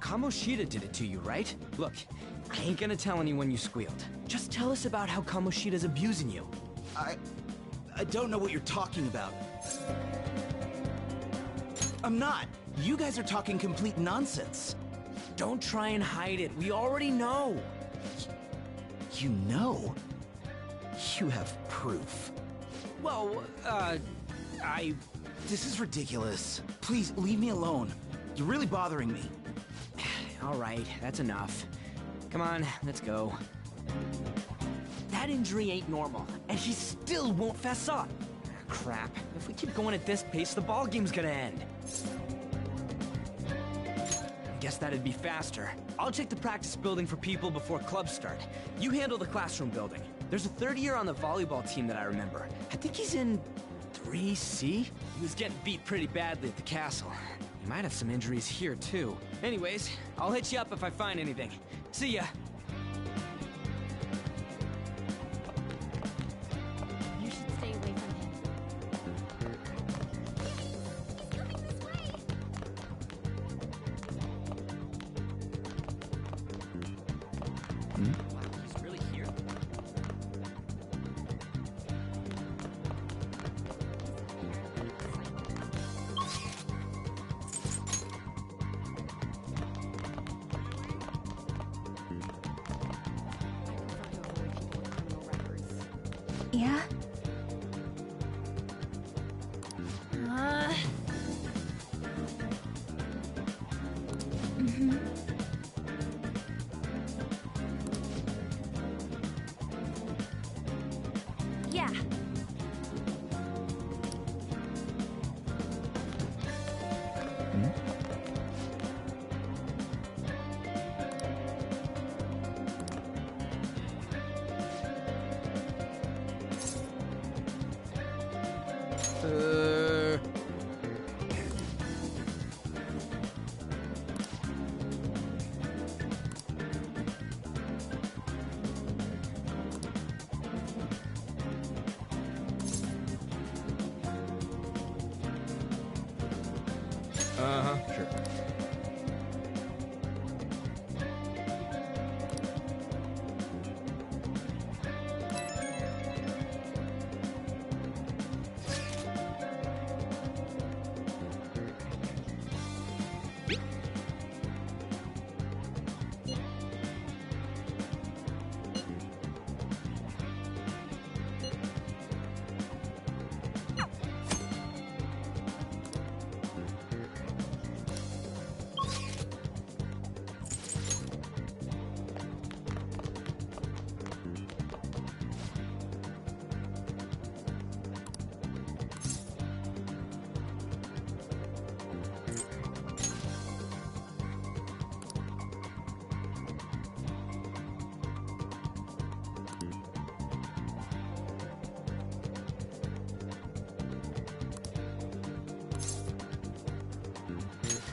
Kamoshida did it to you, right? Look, I ain't gonna tell anyone you squealed. Just tell us about how Kamoshida's abusing you. I don't know what you're talking about. I'm not. You guys are talking complete nonsense. Don't try and hide it. We already know. You know? You have proof. Well, This is ridiculous. Please, leave me alone. You're really bothering me. All right, that's enough. Come on, let's go. That injury ain't normal, and he still won't fess up. Crap. If we keep going at this pace, the ball game's gonna end. Guess that'd be faster. I'll check the practice building for people before clubs start. You handle the classroom building. There's a third year on the volleyball team that I remember. I think he's in 3C? He was getting beat pretty badly at the castle. He might have some injuries here, too. Anyways, I'll hit you up if I find anything. See ya! You should stay away from him. He's coming this way! He's really here? Yeah? Yeah. Sure.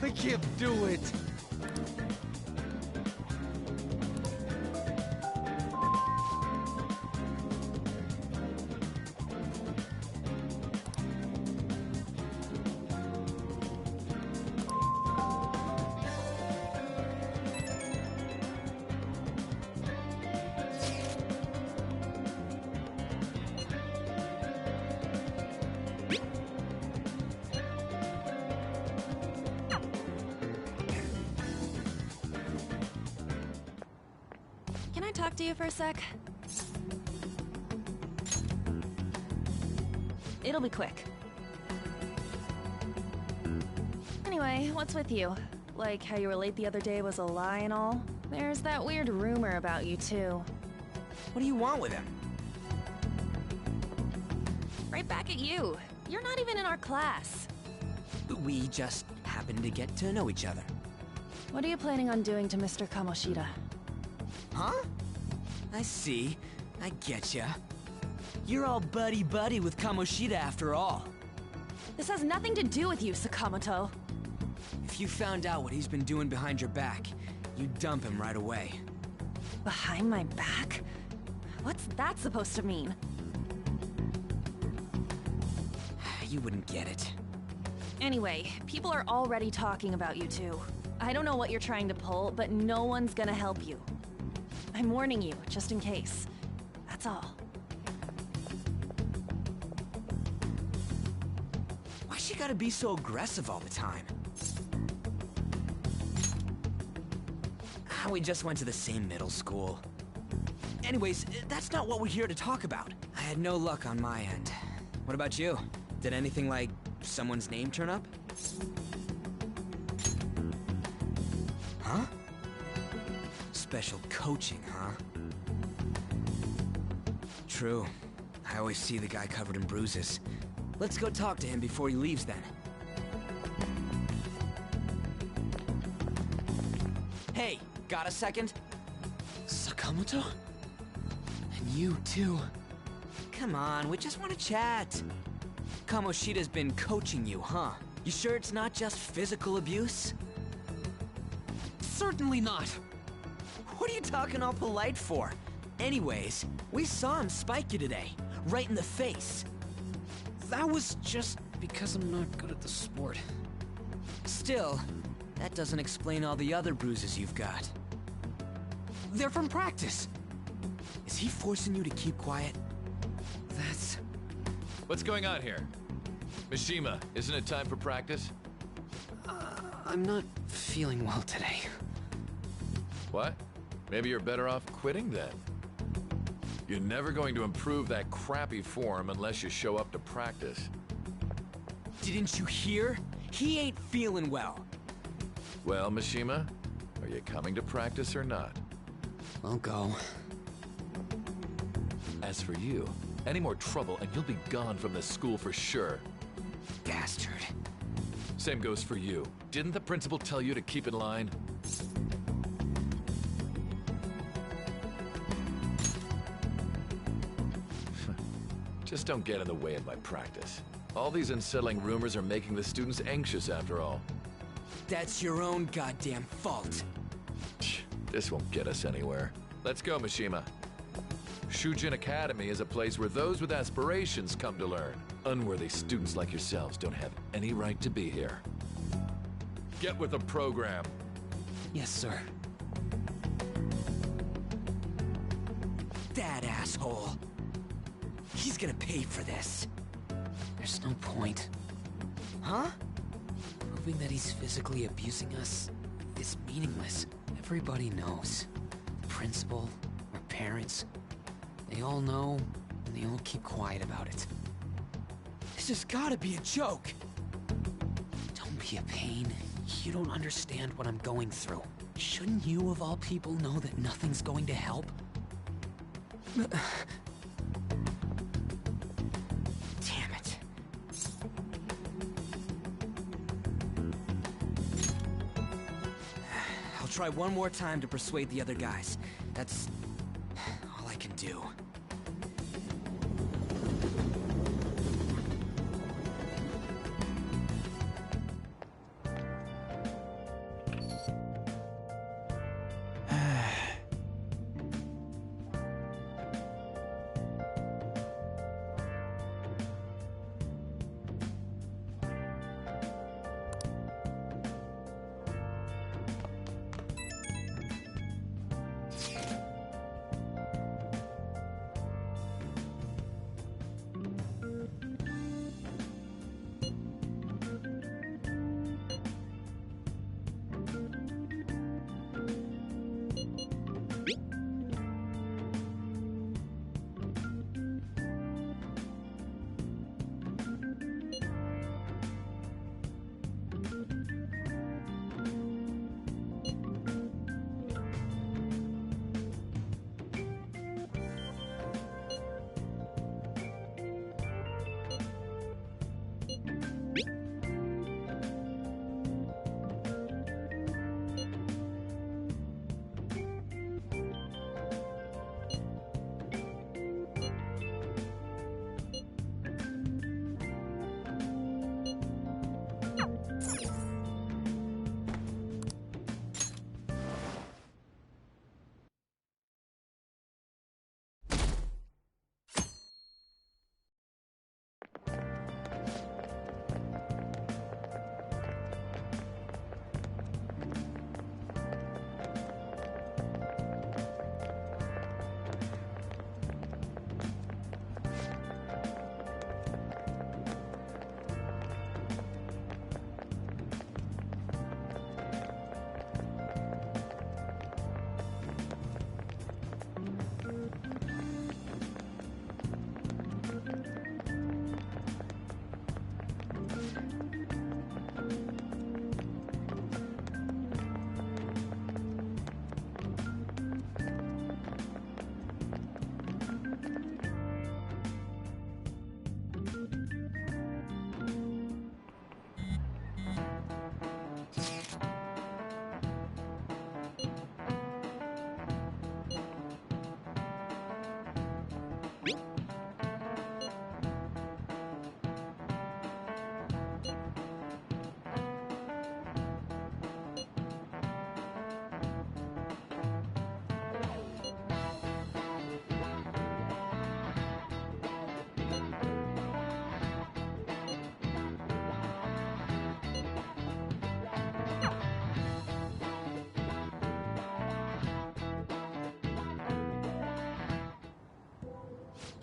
I can't do it. Can I talk to you for a sec? It'll be quick. Anyway, what's with you? Like how you were late the other day was a lie and all? There's that weird rumor about you too. What do you want with him? Right back at you. You're not even in our class. We just happened to get to know each other. What are you planning on doing to Mr. Kamoshida? Huh? I see. I getcha. You're all buddy-buddy with Kamoshida after all. This has nothing to do with you, Sakamoto. If you found out what he's been doing behind your back, you'd dump him right away. Behind my back? What's that supposed to mean? You wouldn't get it. Anyway, people are already talking about you two. I don't know what you're trying to pull, but no one's gonna help you. I'm warning you, just in case. That's all. Why she gotta be so aggressive all the time? We just went to the same middle school. Anyways, that's not what we're here to talk about. I had no luck on my end. What about you? Did anything like someone's name turn up? Huh? Special coaching, huh? True. I always see the guy covered in bruises. Let's go talk to him before he leaves then. Hey, got a second? Sakamoto? And you too. Come on, we just want to chat. Kamoshida's been coaching you, huh? You sure it's not just physical abuse? Certainly not. What are you talking all polite for? Anyways, we saw him spike you today, right in the face. That was just because I'm not good at the sport. Still, that doesn't explain all the other bruises you've got. They're from practice. Is he forcing you to keep quiet? That's... What's going on here? Mishima, isn't it time for practice? I'm not feeling well today. What? Maybe you're better off quitting then. You're never going to improve that crappy form unless you show up to practice. Didn't you hear? He ain't feeling well. Well, Mishima, are you coming to practice or not? I'll go. As for you, any more trouble and you'll be gone from this school for sure. Bastard. Same goes for you. Didn't the principal tell you to keep in line? Just don't get in the way of my practice. All these unsettling rumors are making the students anxious after all. That's your own goddamn fault. This won't get us anywhere. Let's go, Mishima. Shujin Academy is a place where those with aspirations come to learn. Unworthy students like yourselves don't have any right to be here. Get with the program. Yes, sir. That asshole. He's gonna pay for this. There's no point. Huh? Proving that he's physically abusing us is meaningless. Everybody knows. The principal, our parents, they all know, and they all keep quiet about it. This has gotta be a joke. Don't be a pain. You don't understand what I'm going through. Shouldn't you, of all people, know that nothing's going to help? Damn it. I'll try one more time to persuade the other guys. That's all I can do.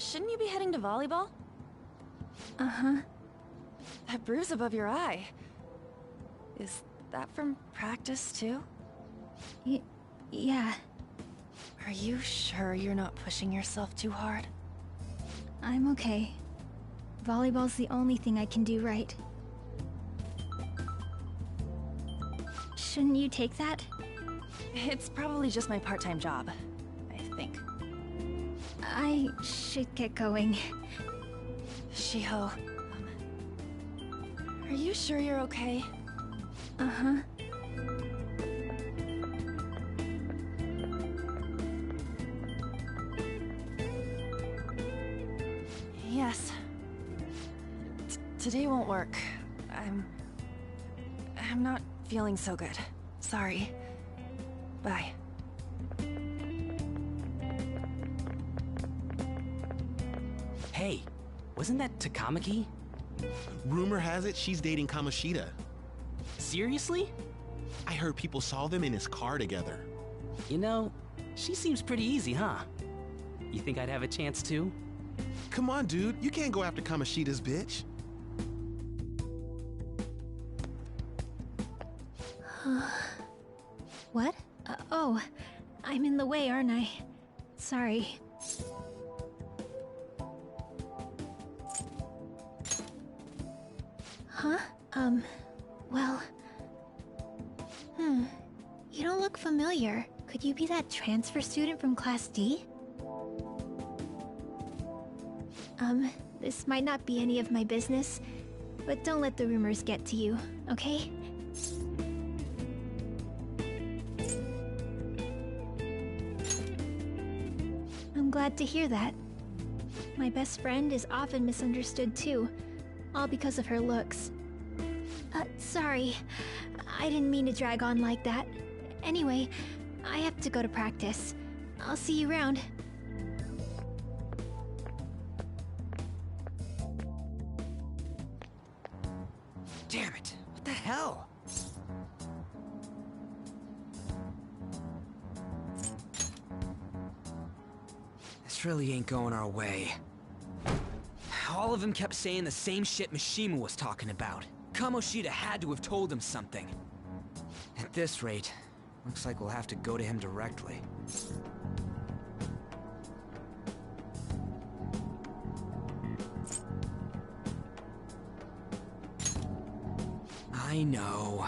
shouldn't you be heading to volleyball? Uh-huh. That bruise above your eye. Is that from practice, too? Yeah. Are you sure you're not pushing yourself too hard? I'm okay. Volleyball's the only thing I can do right. Shouldn't you take that? It's probably just my part-time job, I think. I should get going. Shiho, are you sure you're okay? Uh-huh. Yes. Today won't work. I'm not feeling so good. Sorry. Bye. Hey, wasn't that Takamaki? Rumor has it she's dating Kamoshida. Seriously? I heard people saw them in his car together. You know, she seems pretty easy, huh? You think I'd have a chance too? Come on, dude. You can't go after Kamoshida's bitch. What? Oh, I'm in the way, aren't I? Sorry. Huh? Well... You don't look familiar. Could you be that transfer student from Class D? This might not be any of my business, but don't let the rumors get to you, okay? I'm glad to hear that. My best friend is often misunderstood too, all because of her looks. Sorry. I didn't mean to drag on like that. Anyway, I have to go to practice. I'll see you around. Damn it, what the hell? This really ain't going our way. All of them kept saying the same shit Mishima was talking about. Kamoshida had to have told him something. At this rate, looks like we'll have to go to him directly. I know.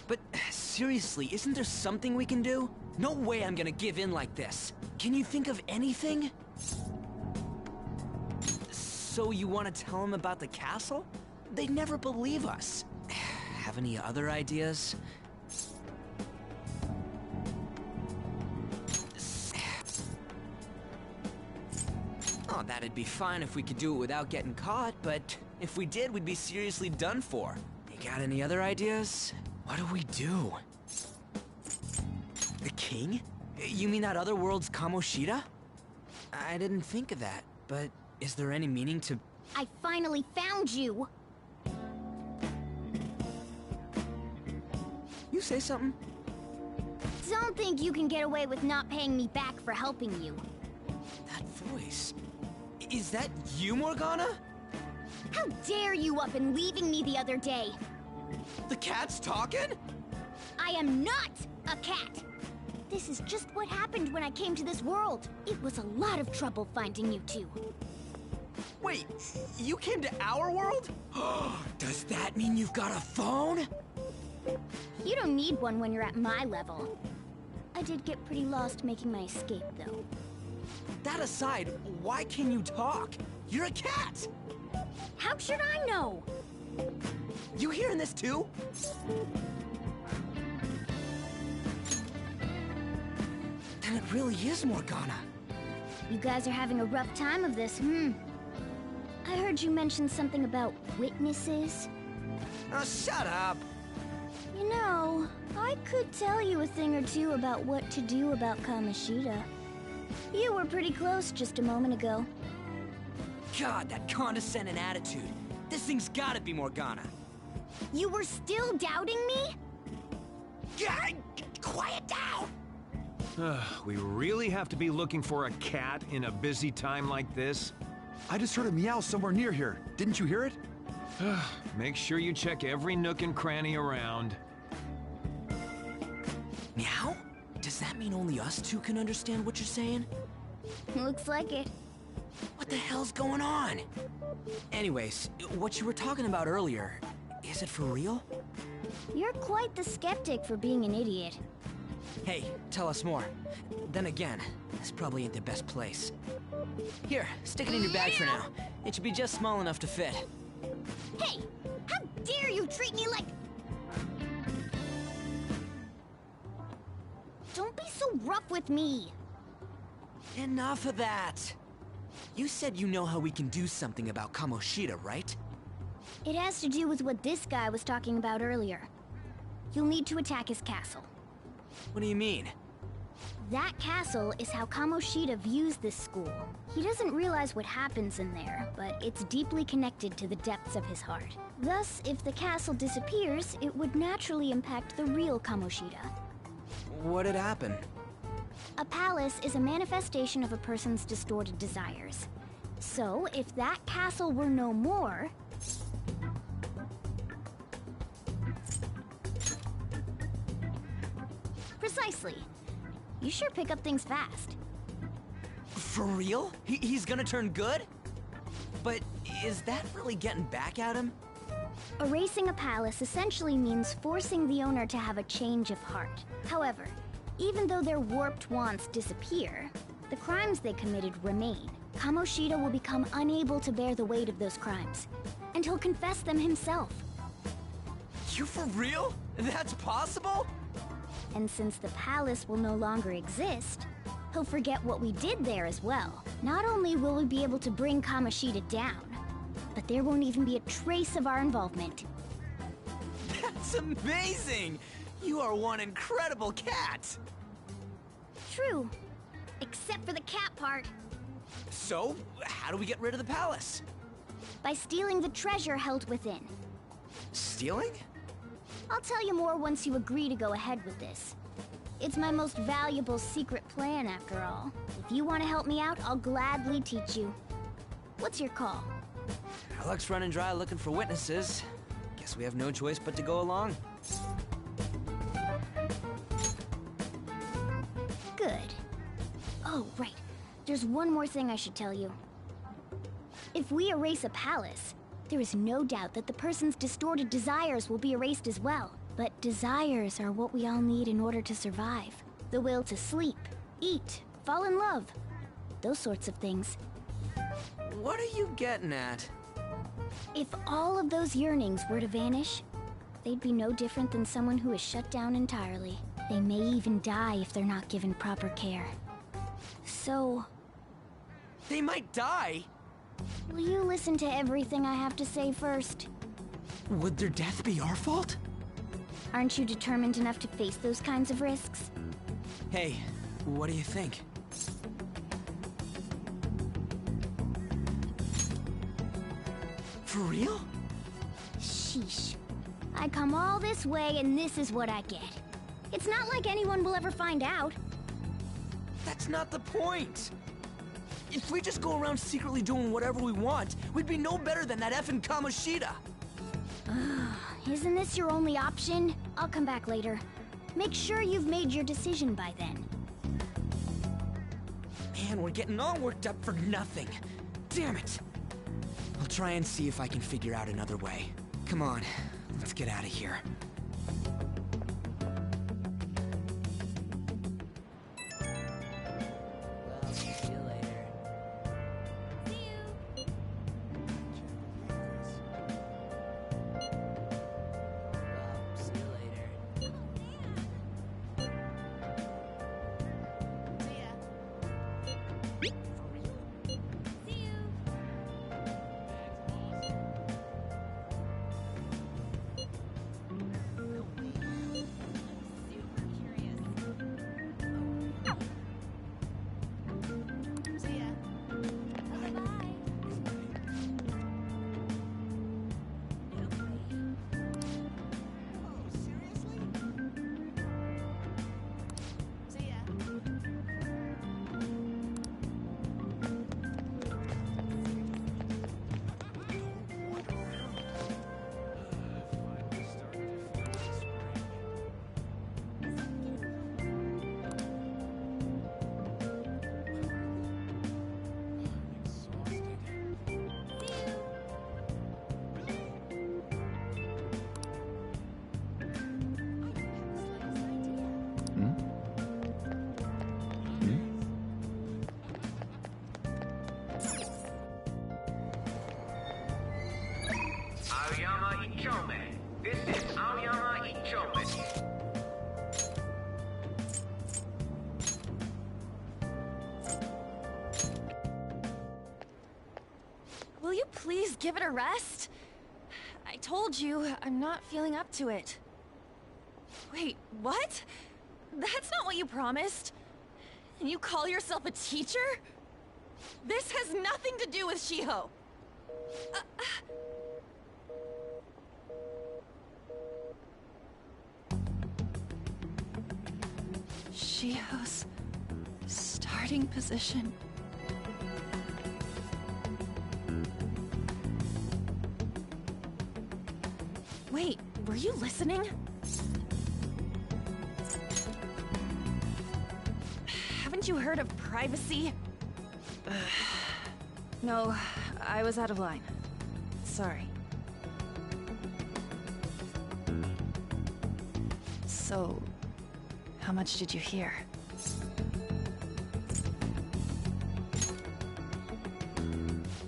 But seriously, isn't there something we can do? No way I'm gonna give in like this. Can you think of anything? So you want to tell him about the castle? They'd never believe us. Have any other ideas? Oh, that'd be fine if we could do it without getting caught, but if we did, we'd be seriously done for. You got any other ideas? What do we do? The king? You mean that other world's Kamoshida? I didn't think of that, but is there any meaning to... I finally found you! You say something? Don't think you can get away with not paying me back for helping you. That voice... Is that you, Morgana? How dare you up and leaving me the other day? The cat's talking? I am not a cat! This is just what happened when I came to this world. It was a lot of trouble finding you two. Wait, you came to our world? Does that mean you've got a phone? You don't need one when you're at my level. I did get pretty lost making my escape, though. That aside, why can you talk? You're a cat! How should I know? You hearing this too? Then it really is Morgana. You guys are having a rough time of this, I heard you mention something about witnesses. Oh, shut up! You know, I could tell you a thing or two about what to do about Kamoshida. You were pretty close just a moment ago. God, that condescending attitude. This thing's gotta be Morgana. You were still doubting me? Yeah, quiet down! We really have to be looking for a cat in a busy time like this? I just heard a meow somewhere near here. Didn't you hear it? Make sure you check every nook and cranny around. Meow? Does that mean only us two can understand what you're saying? Looks like it. What the hell's going on? Anyways, what you were talking about earlier, is it for real? You're quite the skeptic for being an idiot. Hey, tell us more. Then again, this probably ain't the best place. Here, stick it in your bag for now. It should be just small enough to fit. Hey! How dare you treat me like... Don't be so rough with me! Enough of that! You said you know how we can do something about Kamoshida, right? It has to do with what this guy was talking about earlier. You'll need to attack his castle. What do you mean? That castle is how Kamoshida views this school. He doesn't realize what happens in there, but it's deeply connected to the depths of his heart. Thus, if the castle disappears, it would naturally impact the real Kamoshida. What'd happen? A palace is a manifestation of a person's distorted desires. So, if that castle were no more... Precisely. You sure pick up things fast. For real? He's gonna turn good? But is that really getting back at him? Erasing a palace essentially means forcing the owner to have a change of heart. However, even though their warped wants disappear, the crimes they committed remain. Kamoshida will become unable to bear the weight of those crimes, and he'll confess them himself. You for real? That's possible? And since the palace will no longer exist, he'll forget what we did there as well. Not only will we be able to bring Kamoshida down, but there won't even be a trace of our involvement. That's amazing! You are one incredible cat! True. Except for the cat part. So, how do we get rid of the palace? By stealing the treasure held within. Stealing? I'll tell you more once you agree to go ahead with this. It's my most valuable secret plan, after all. If you want to help me out, I'll gladly teach you. What's your call? Our luck's running dry looking for witnesses. Guess we have no choice but to go along. Good. Oh, right. There's one more thing I should tell you. If we erase a palace, there is no doubt that the person's distorted desires will be erased as well. But desires are what we all need in order to survive. The will to sleep, eat, fall in love. Those sorts of things. What are you getting at? If all of those yearnings were to vanish, they'd be no different than someone who is shut down entirely. They may even die if they're not given proper care. So... They might die? Will you listen to everything I have to say first? Would their death be our fault? Aren't you determined enough to face those kinds of risks? Hey, what do you think? For real? Sheesh. I come all this way and this is what I get. It's not like anyone will ever find out. That's not the point. If we just go around secretly doing whatever we want, we'd be no better than that effing Kamoshida. Isn't this your only option? I'll come back later. Make sure you've made your decision by then. Man, we're getting all worked up for nothing. Damn it. I'll try and see if I can figure out another way. Come on, let's get out of here. Will you please give it a rest? I told you, I'm not feeling up to it. Wait, what? That's not what you promised. And you call yourself a teacher? This has nothing to do with Shiho. Shiho's starting position. Wait, were you listening? Haven't you heard of privacy? No, I was out of line. Sorry. So, how much did you hear?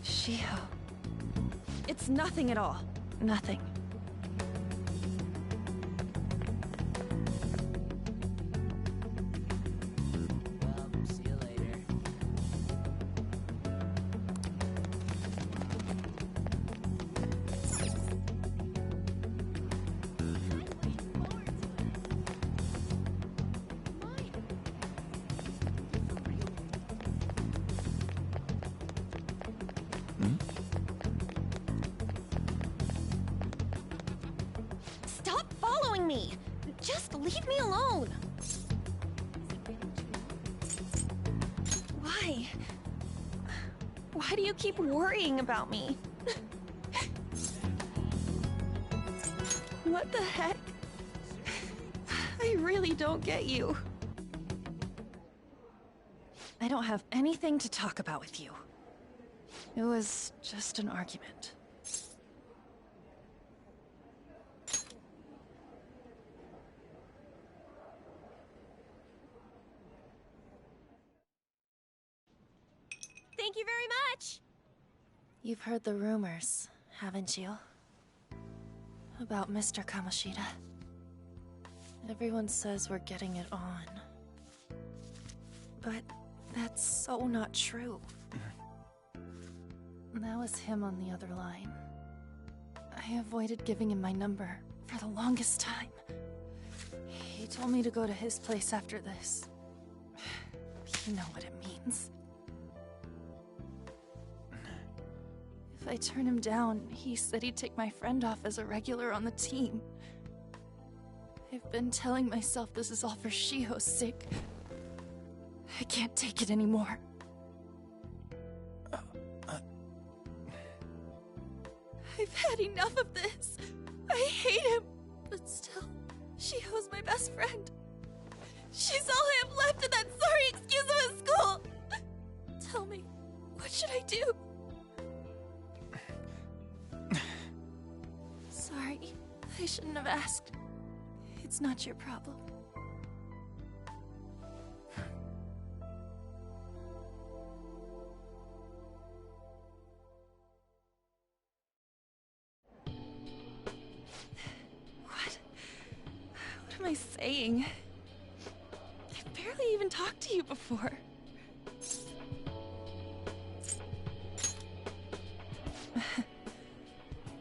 Shiho. It's nothing at all. Nothing. Stop following me! Just leave me alone! Why? Why do you keep worrying about me? What the heck? I really don't get you. I don't have anything to talk about with you. It was just an argument. Thank you very much! You've heard the rumors, haven't you? About Mr. Kamoshida. Everyone says we're getting it on. But that's so not true. That was him on the other line. I avoided giving him my number for the longest time. He told me to go to his place after this. You know what it means. If I turn him down, he said he'd take my friend off as a regular on the team. I've been telling myself this is all for Shiho's sake. I can't take it anymore. I've had enough of this. I hate him. But still, Shiho's my best friend. She's all I have left in that sorry excuse of a school. Tell me, what should I do? Sorry, I shouldn't have asked. It's not your problem. What am I saying? I've barely even talked to you before.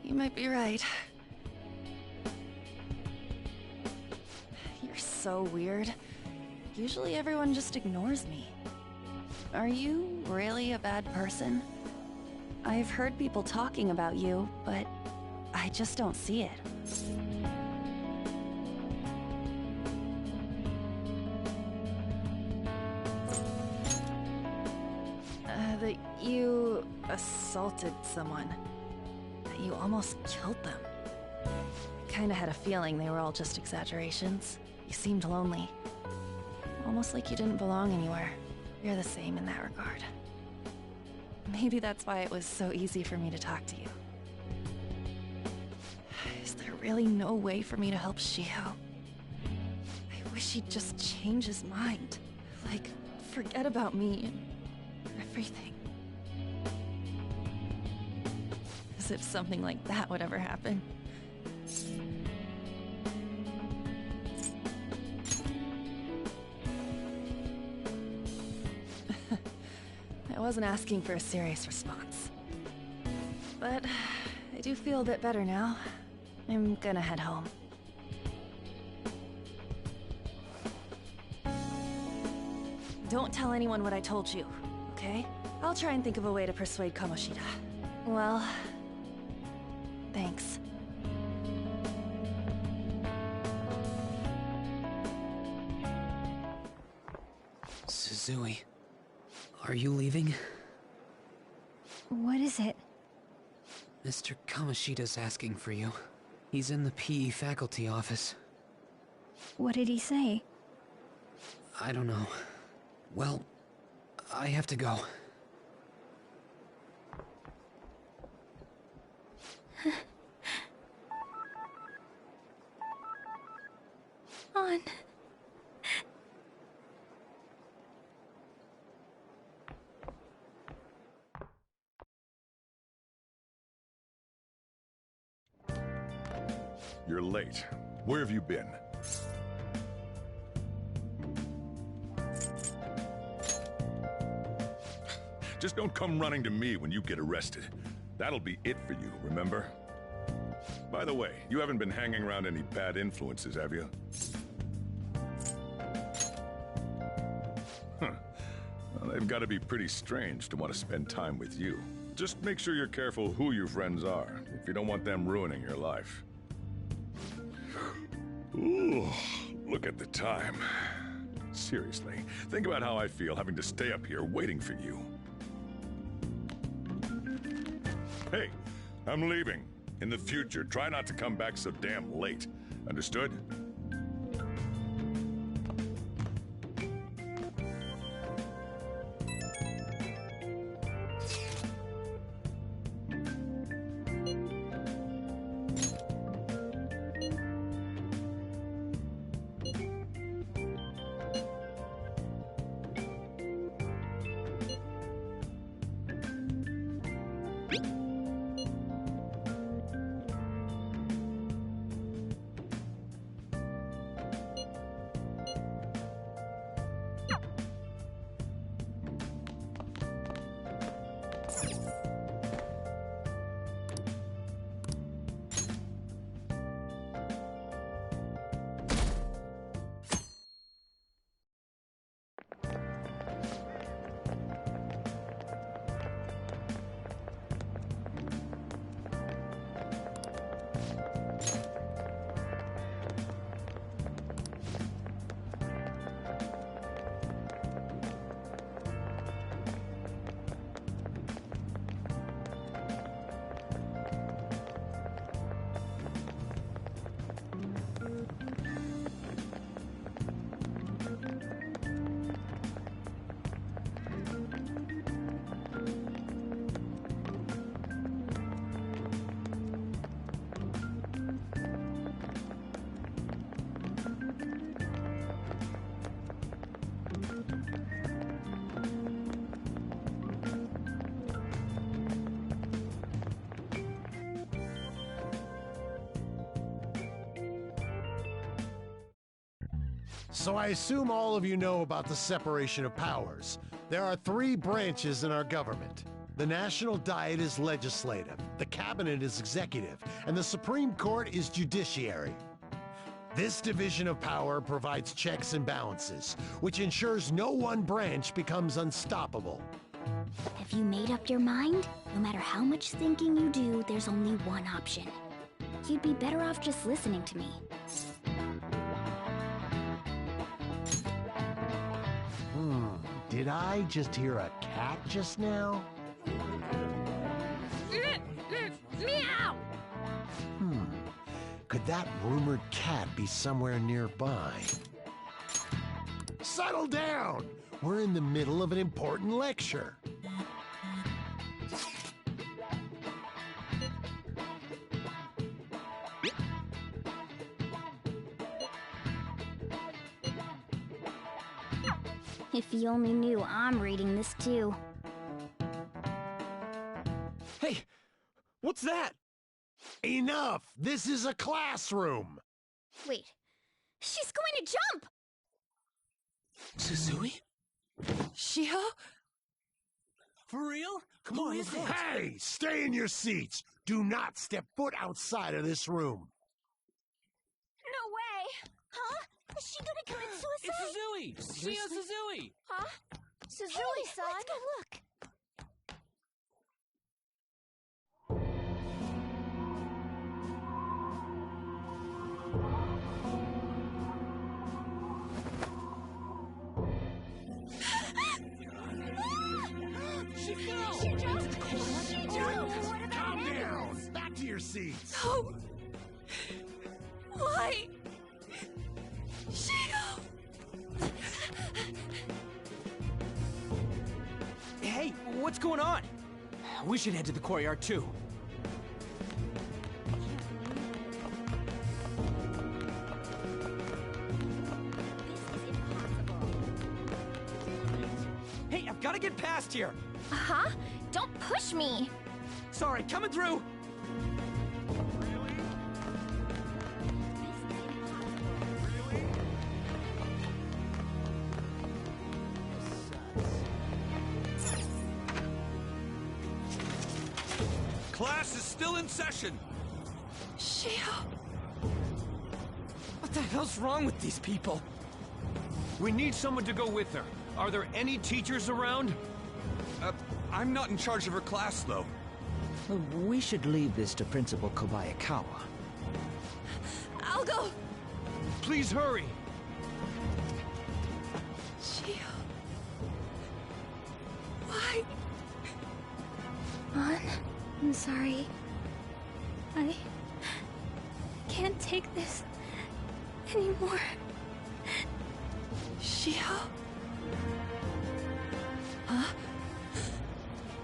You might be right. You're so weird. Usually everyone just ignores me. Are you really a bad person? I've heard people talking about you, but I just don't see it. That you assaulted someone. That you almost killed them. I kinda had a feeling they were all just exaggerations. You seemed lonely. Almost like you didn't belong anywhere. You're the same in that regard. Maybe that's why it was so easy for me to talk to you. Is there really no way for me to help Shiho? I wish he'd just change his mind. Like, forget about me and everything. As if something like that would ever happen. I wasn't asking for a serious response. but I do feel a bit better now. I'm gonna head home. Don't tell anyone what I told you, okay? I'll try and think of a way to persuade Kamoshida. Well, thanks. Suzui, are you leaving? What is it? Mr. Kamoshida's asking for you. He's in the PE faculty office. What did he say? I don't know. Well, I have to go. On. You're late. Where have you been? Just don't come running to me when you get arrested. That'll be it for you, remember? By the way, you haven't been hanging around any bad influences, have you? Huh. Well, they've got to be pretty strange to want to spend time with you. Just make sure you're careful who your friends are, if you don't want them ruining your life. Ooh, look at the time. Seriously, think about how I feel having to stay up here waiting for you. Hey, I'm leaving. In the future, try not to come back so damn late. Understood? So I assume all of you know about the separation of powers. There are three branches in our government. The National Diet is legislative, the Cabinet is executive, and the Supreme Court is judiciary. This division of power provides checks and balances, which ensures no one branch becomes unstoppable. Have you made up your mind? No matter how much thinking you do, there's only one option. You'd be better off just listening to me. Did I just hear a cat just now? Meow! Could that rumored cat be somewhere nearby? Settle down! We're in the middle of an important lecture. If you only knew I'm reading this too. Hey, what's that? Enough! This is a classroom! Wait, she's going to jump! Suzui? Shiho? For real? Come on, let's go. Hey, stay in your seats. Do not step foot outside of this room. No way! Huh? Is she gonna commit suicide? It's Suzui! Shio Suzui! Huh? Suzui-san! Let's go look! She fell! She jumped! Calm down! Back to your seats! No! Why? Shio! Hey, what's going on? We should head to the courtyard too. Hey, I've got to get past here. Huh? Don't push me! Sorry, coming through. Class is still in session. Shio! What the hell's wrong with these people? We need someone to go with her. Are there any teachers around? I'm not in charge of her class, though. We should leave this to Principal Kobayakawa. I'll go! Please hurry! Shio... Why? Mon, I'm sorry. I can't take this anymore. Shio? Huh?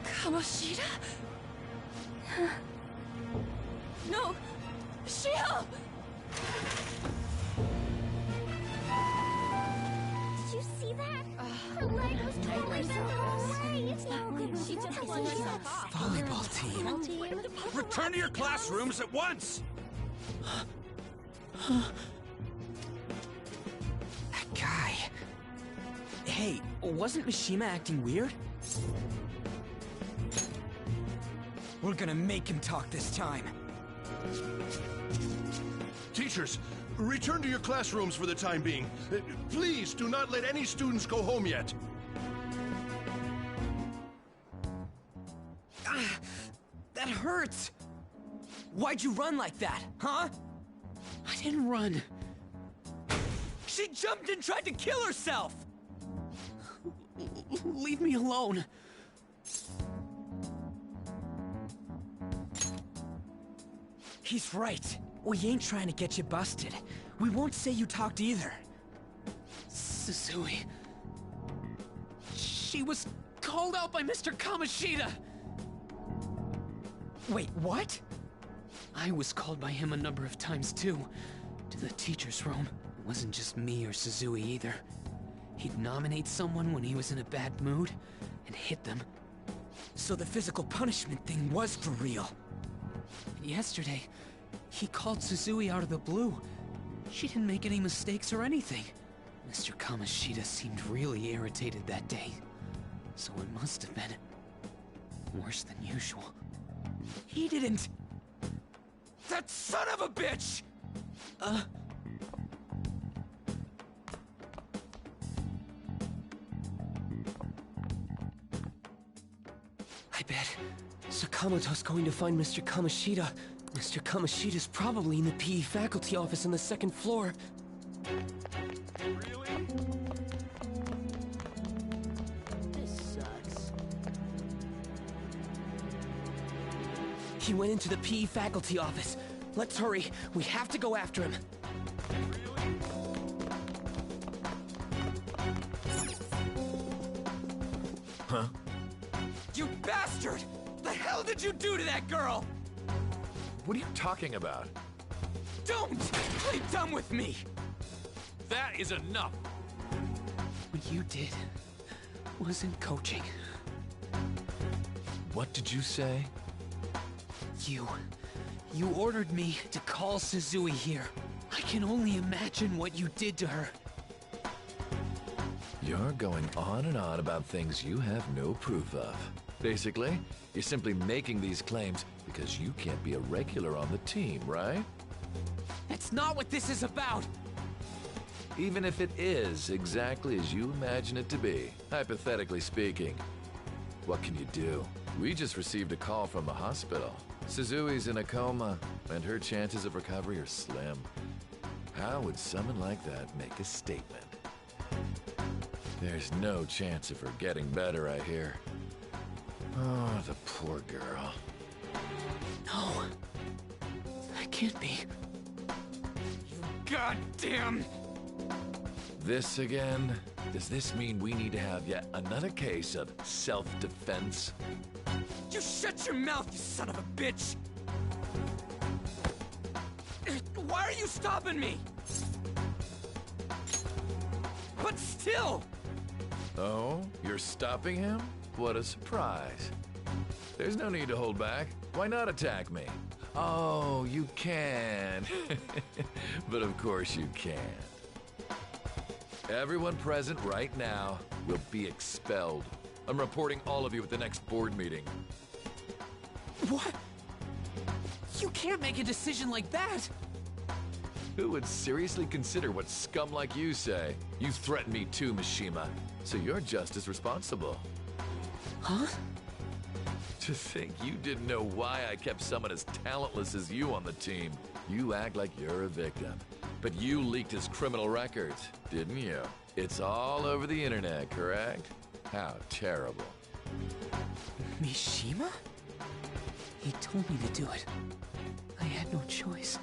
Kamoshida? No! Shio! Did you see that? Her leg was totally bent the wrong way. It's not good. She just flung herself off. Volleyball team. Return to your classrooms at once! That guy. Hey, wasn't Mishima acting weird? We're gonna make him talk this time. Teachers, return to your classrooms for the time being. Please do not let any students go home yet. That hurts! Why'd you run like that, huh? I didn't run. She jumped and tried to kill herself! Leave me alone. He's right. We ain't trying to get you busted. We won't say you talked either. Suzui. She was called out by Mr. Kamoshida! Wait, what? I was called by him a number of times too. To the teacher's room. It wasn't just me or Suzui either. He'd nominate someone when he was in a bad mood, and hit them. So the physical punishment thing was for real. And yesterday, he called Suzui out of the blue. She didn't make any mistakes or anything. Mr. Kamoshida seemed really irritated that day. So it must have been worse than usual. He didn't... That son of a bitch! I bet Sakamoto's going to find Mr. Kamoshida. Mr. Kamoshida's probably in the PE faculty office on the second floor. Really? This sucks. He went into the PE faculty office. Let's hurry. We have to go after him. Huh? You bastard! The hell did you do to that girl? What are you talking about? Don't play dumb with me! That is enough! What you did wasn't coaching. What did you say? You ordered me to call Suzui here. I can only imagine what you did to her. You're going on and on about things you have no proof of. Basically, you're simply making these claims because you can't be a regular on the team, right? That's not what this is about! Even if it is exactly as you imagine it to be, hypothetically speaking, what can you do? We just received a call from the hospital. Suzui's in a coma, and her chances of recovery are slim. How would someone like that make a statement? There's no chance of her getting better, I hear. Oh, the poor girl. No. That can't be. You goddamn... This again? Does this mean we need to have yet another case of self-defense? You shut your mouth, you son of a bitch! Why are you stopping me? But still! Oh, you're stopping him? What a surprise. There's no need to hold back. Why not attack me? Oh, you can. But of course you can't. Everyone present right now will be expelled. I'm reporting all of you at the next board meeting. What? You can't make a decision like that! Who would seriously consider what scum like you say? You threatened me too, Mishima, so you're just as responsible. Huh? To think you didn't know why I kept someone as talentless as you on the team. You act like you're a victim. But you leaked his criminal records, didn't you? It's all over the internet, correct? How terrible. Mishima? He told me to do it. I had no choice.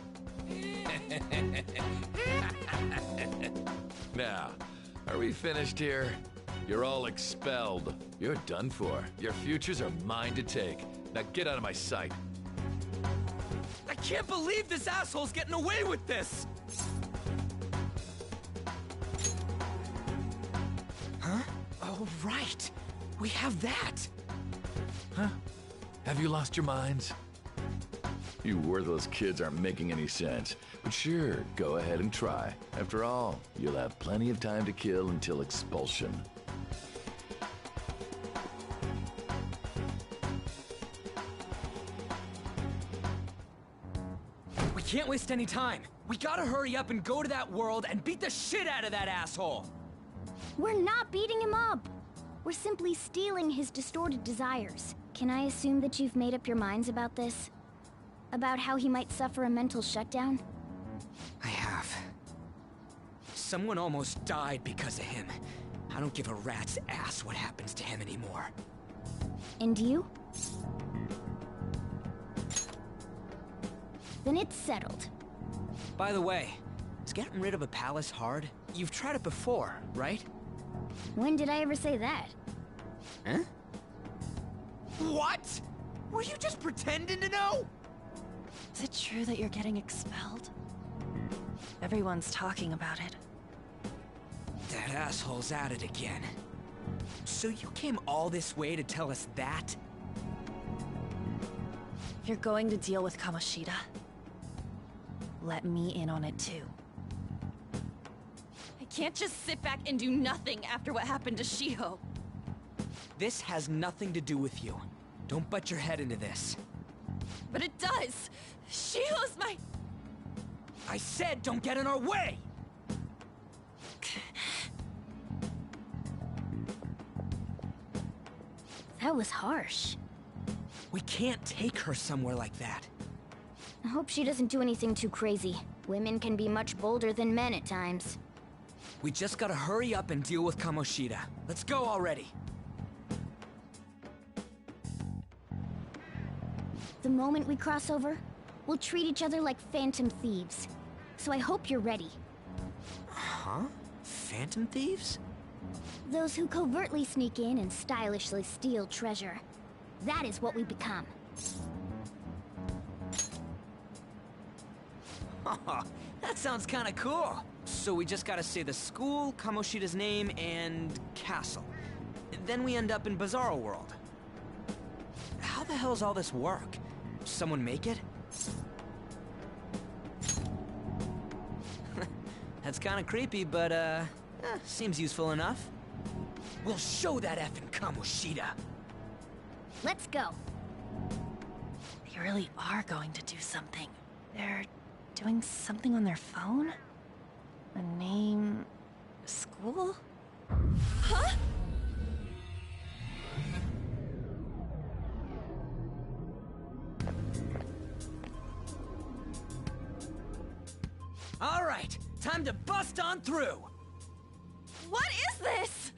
Now, are we finished here? You're all expelled. You're done for. Your futures are mine to take. Now get out of my sight. I can't believe this asshole's getting away with this! Huh? Oh, right. We have that. Huh? Have you lost your minds? You worthless kids aren't making any sense. But sure, go ahead and try. After all, you'll have plenty of time to kill until expulsion. We can't waste any time. We gotta hurry up and go to that world and beat the shit out of that asshole. We're not beating him up. We're simply stealing his distorted desires. Can I assume that you've made up your minds about this? About how he might suffer a mental shutdown? I have. Someone almost died because of him. I don't give a rat's ass what happens to him anymore. And you? Then it's settled. By the way, is getting rid of a palace hard? You've tried it before, right? When did I ever say that? Huh? What? Were you just pretending to know? Is it true that you're getting expelled? Everyone's talking about it. That asshole's at it again. So you came all this way to tell us that? If you're going to deal with Kamoshida, let me in on it too. I can't just sit back and do nothing after what happened to Shiho. This has nothing to do with you. Don't butt your head into this. But it does! Shiho's my... I said don't get in our way! That was harsh. We can't take her somewhere like that. I hope she doesn't do anything too crazy. Women can be much bolder than men at times. We just gotta hurry up and deal with Kamoshida. Let's go already. The moment we cross over, we'll treat each other like phantom thieves. So I hope you're ready. Huh? Phantom thieves? Those who covertly sneak in and stylishly steal treasure. That is what we become. That sounds kinda cool. So we just gotta say the school, Kamoshida's name, and castle. Then we end up in Bizarro World. How the hell's all this work? Someone make it? That's kinda creepy, but seems useful enough. We'll show that effing Kamoshida. Let's go. They really are going to do something. They're doing something on their phone? A name... school? Huh? All right, time to bust on through. What is this?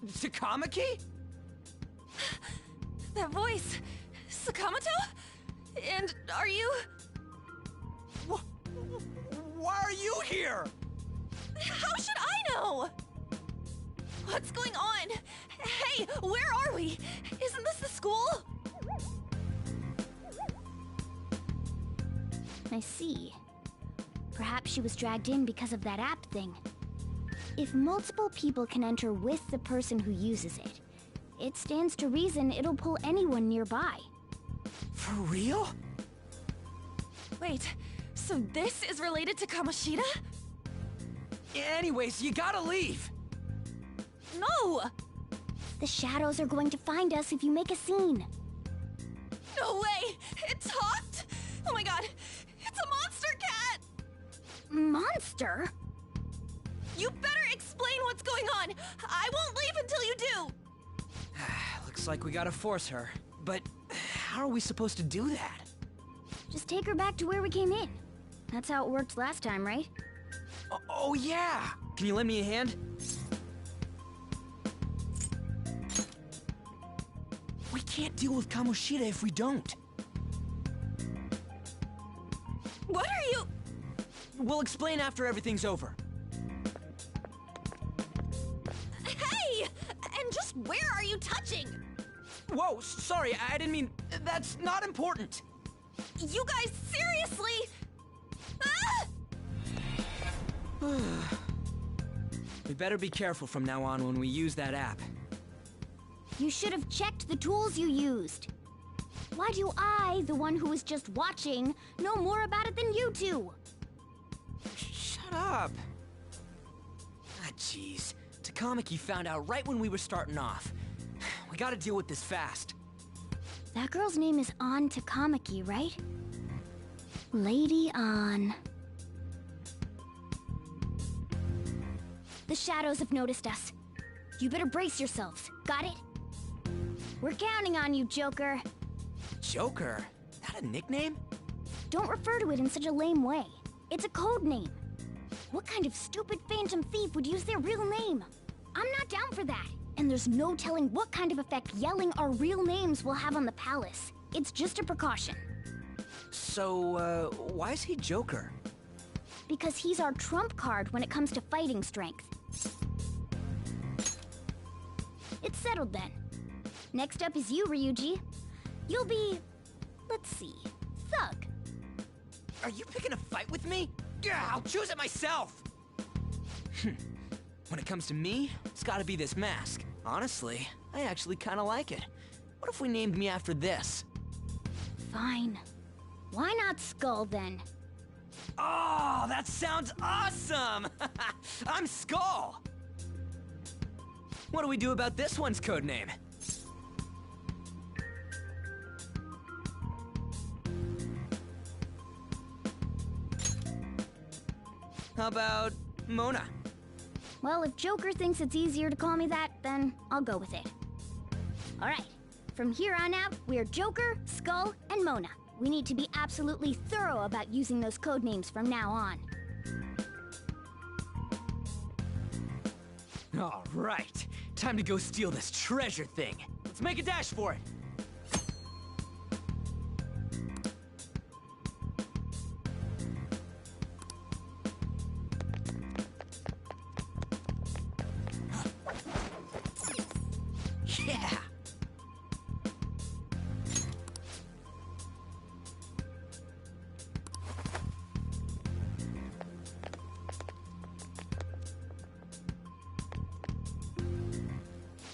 Takamaki? That voice... Sakamoto? And are you... Why are you here? How should I know? What's going on? Hey, where are we? Isn't this the school? I see. Perhaps she was dragged in because of that app thing. If multiple people can enter with the person who uses it, it stands to reason it'll pull anyone nearby. For real? Wait, so this is related to Kamoshida? Anyways, you gotta leave. No! The shadows are going to find us if you make a scene. No way! It talked? Oh my god, it's a monster cat! Monster? You better explain what's going on! I won't leave until you do! Looks like we gotta force her. But how are we supposed to do that? Just take her back to where we came in. That's how it worked last time, right? Oh yeah! Can you lend me a hand? We can't deal with Kamoshida if we don't. What are you... We'll explain after everything's over. Hey! And just where are you touching? Whoa, sorry, I didn't mean... That's not important. You guys, seriously? Ah! We better be careful from now on when we use that app. You should have checked the tools you used. Why do I, the one who was just watching, know more about it than you two? Shut up. Ah, jeez. Takamaki found out right when we were starting off. We gotta deal with this fast. That girl's name is An Takamaki, right? Lady An. The shadows have noticed us. You better brace yourselves. Got it? We're counting on you, Joker. Joker? That a nickname? Don't refer to it in such a lame way. It's a code name. What kind of stupid phantom thief would use their real name? I'm not down for that. And there's no telling what kind of effect yelling our real names will have on the palace. It's just a precaution. So, why is he Joker? Because he's our trump card when it comes to fighting strength. It's settled then. Next up is you, Ryuji. You'll be... let's see... Thug. Are you picking a fight with me? Yeah, I'll choose it myself! When it comes to me, it's gotta be this mask. Honestly, I actually kinda like it. What if we named me after this? Fine. Why not Skull, then? Oh, that sounds awesome! I'm Skull! What do we do about this one's codename? How about Mona? Well, if Joker thinks it's easier to call me that, then I'll go with it. Alright, from here on out, we're Joker, Skull, and Mona. We need to be absolutely thorough about using those codenames from now on. Alright, time to go steal this treasure thing. Let's make a dash for it. Yeah!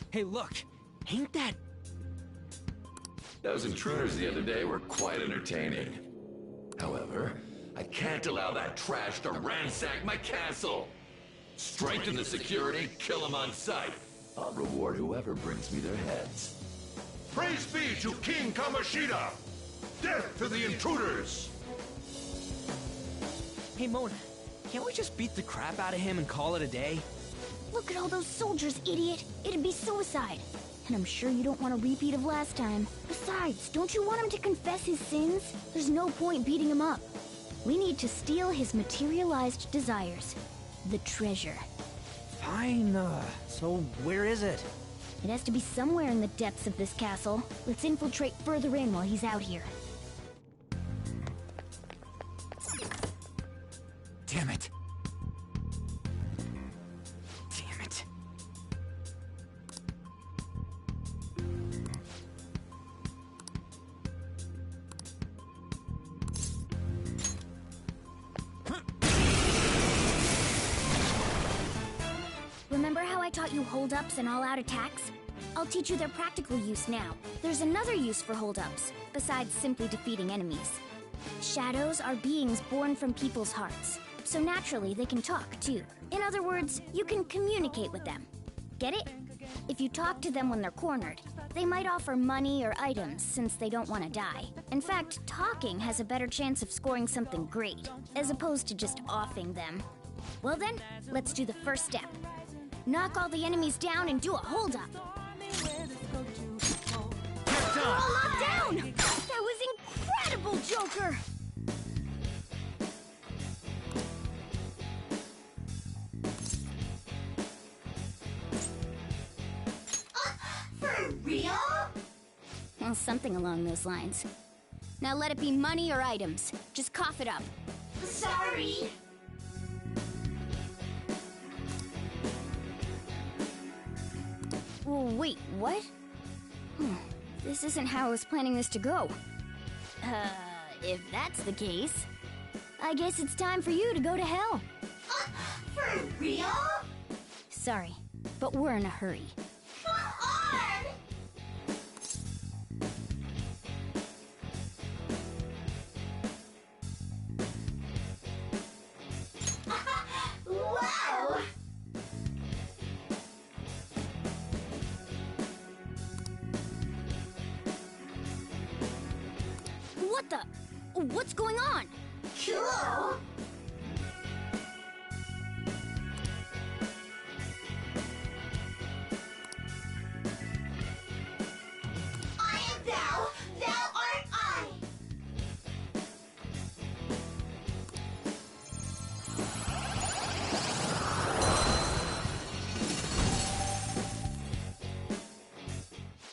Hey, look! Ain't that... Those intruders the other day were quite entertaining. However, I can't allow that trash to ransack my castle! Strengthen the security, kill them on sight. I'll reward whoever brings me their heads. Praise be to King Kamoshida! Death to the intruders! Hey, Mona, can't we just beat the crap out of him and call it a day? Look at all those soldiers, idiot. It'd be suicide. And I'm sure you don't want a repeat of last time. Besides, don't you want him to confess his sins? There's no point beating him up. We need to steal his materialized desires. The treasure. Fine, so where is it? It has to be somewhere in the depths of this castle. Let's infiltrate further in while he's out here. Damn it. Damn it. Remember how I taught you hold-ups and all-out attacks? I'll teach you their practical use now. There's another use for hold-ups, besides simply defeating enemies. Shadows are beings born from people's hearts, so naturally they can talk, too. In other words, you can communicate with them. Get it? If you talk to them when they're cornered, they might offer money or items since they don't want to die. In fact, talking has a better chance of scoring something great, as opposed to just offing them. Well then, let's do the first step. Knock all the enemies down and do a hold-up. They're all knocked down! That was incredible, Joker! For real? Well, something along those lines. Now let it be money or items. Just cough it up. Sorry. Wait, what? This isn't how I was planning this to go. If that's the case, I guess it's time for you to go to hell. For real? Sorry, but we're in a hurry. Come on! Wow! What the? What's going on? Cool! I am thou, thou art I!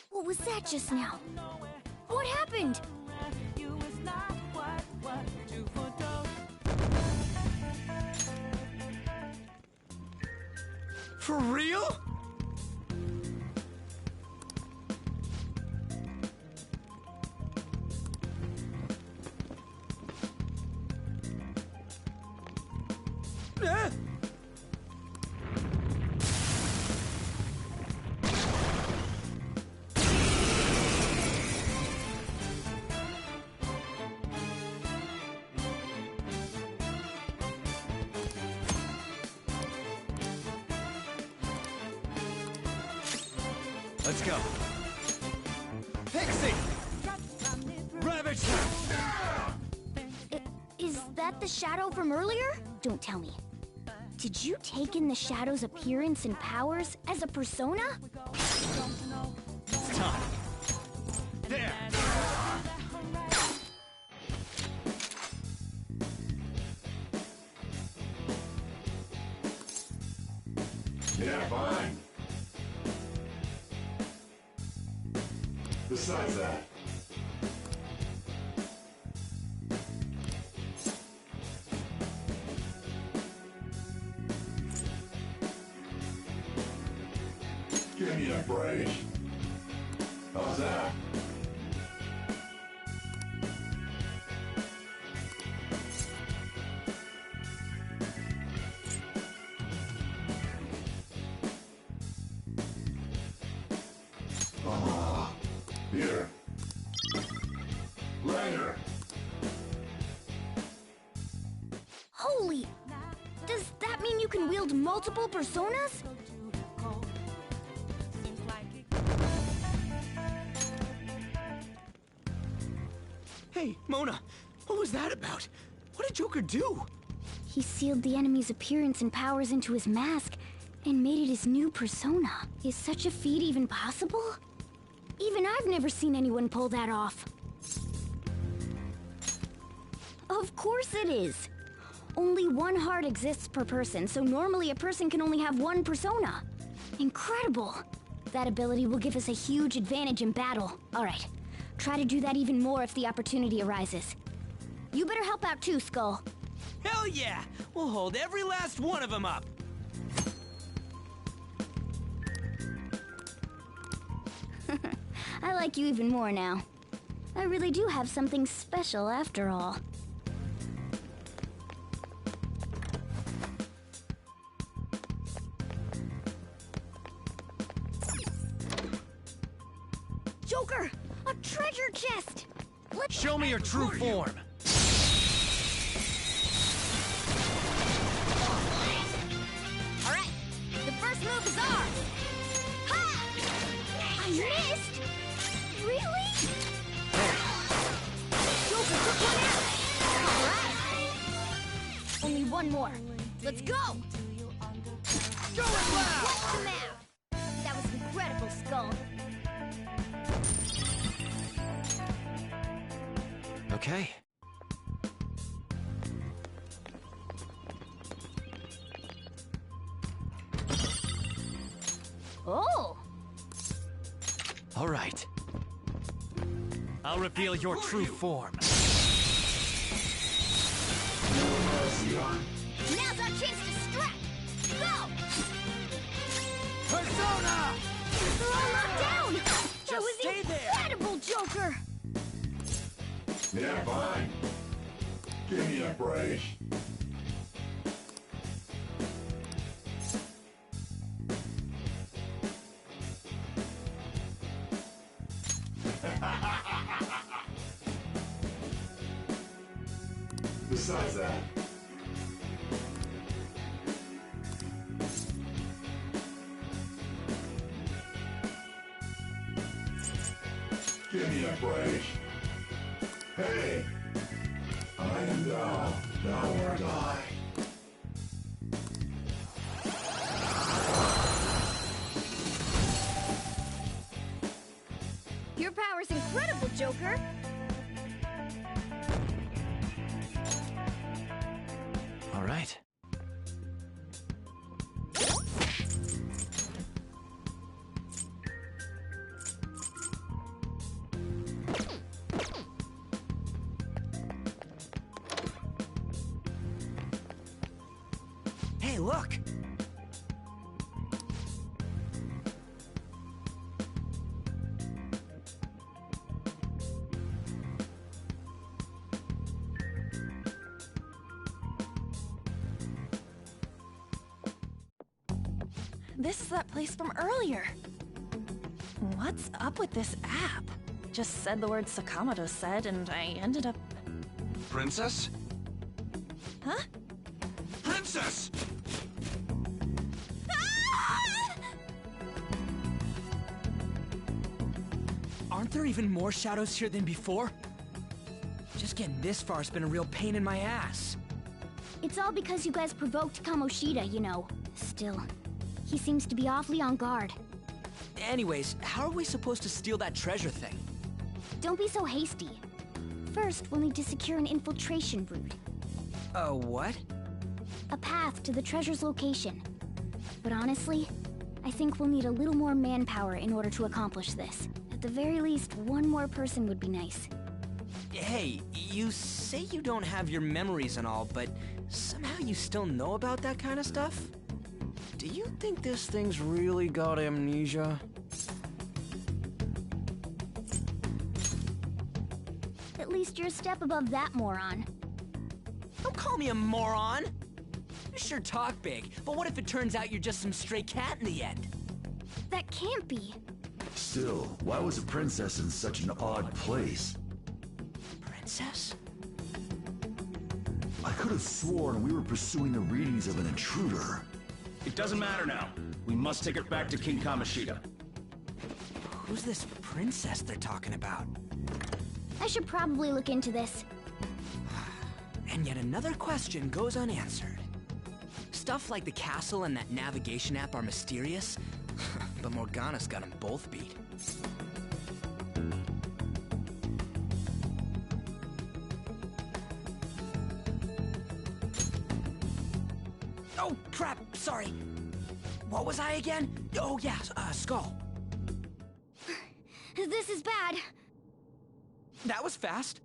What was that just now? What happened? For real? Let's go. Pixie! Ravage her! Is that the shadow from earlier? Don't tell me. Did you take in the shadow's appearance and powers as a persona? It's time. There! Yeah, fine. Besides that, give me a break. How's that? Here. Later. Holy! Does that mean you can wield multiple personas? Hey, Mona, what was that about? What did Joker do? He sealed the enemy's appearance and powers into his mask and made it his new persona. Is such a feat even possible? Even I've never seen anyone pull that off. Of course it is. Only one heart exists per person, so normally a person can only have one persona. Incredible! That ability will give us a huge advantage in battle. All right, try to do that even more if the opportunity arises. You better help out too, Skull. Hell yeah! We'll hold every last one of them up! I like you even more now. I really do have something special after all. Joker! A treasure chest! Show me your true form! Alright, the first move is ours! Ha! I missed? Really? Joker took one out! Alright! Only one more. Let's go! Go it loud! Watch the map! That was incredible, Skull. Okay. Oh! All right. I'll reveal your true form. Now's our chance to strike! Go! Persona! They're all locked down! That was stay there. incredible, Joker! Yeah, fine. Give me a break. Besides that, give me a break. Hey! I am thou, thou art I. Your power's incredible, Joker! All right. Hey, look! This is that place from earlier. What's up with this app? Just said the word Sakamoto said, and I ended up... Princess? Huh? Princess! Aren't there even more shadows here than before? Just getting this far has been a real pain in my ass. It's all because you guys provoked Kamoshida, you know. Still, he seems to be awfully on guard. Anyways, how are we supposed to steal that treasure thing? Don't be so hasty. First, we'll need to secure an infiltration route. What? A path to the treasure's location. But honestly, I think we'll need a little more manpower in order to accomplish this. At the very least, one more person would be nice. Hey, you say you don't have your memories and all, but somehow you still know about that kind of stuff? Do you think this thing's really got amnesia? At least you're a step above that moron. Don't call me a moron! You sure talk big, but what if it turns out you're just some stray cat in the end? That can't be. Still, why was a princess in such an odd place? Princess? I could have sworn we were pursuing the readings of an intruder. It doesn't matter now. We must take it back to King Kamoshida. Who's this princess they're talking about? I should probably look into this. And yet another question goes unanswered. Stuff like the castle and that navigation app are mysterious, but Morgana's got them both beat. Oh, crap, sorry. What was I again? Oh, yeah, Skull. This is bad. That was fast.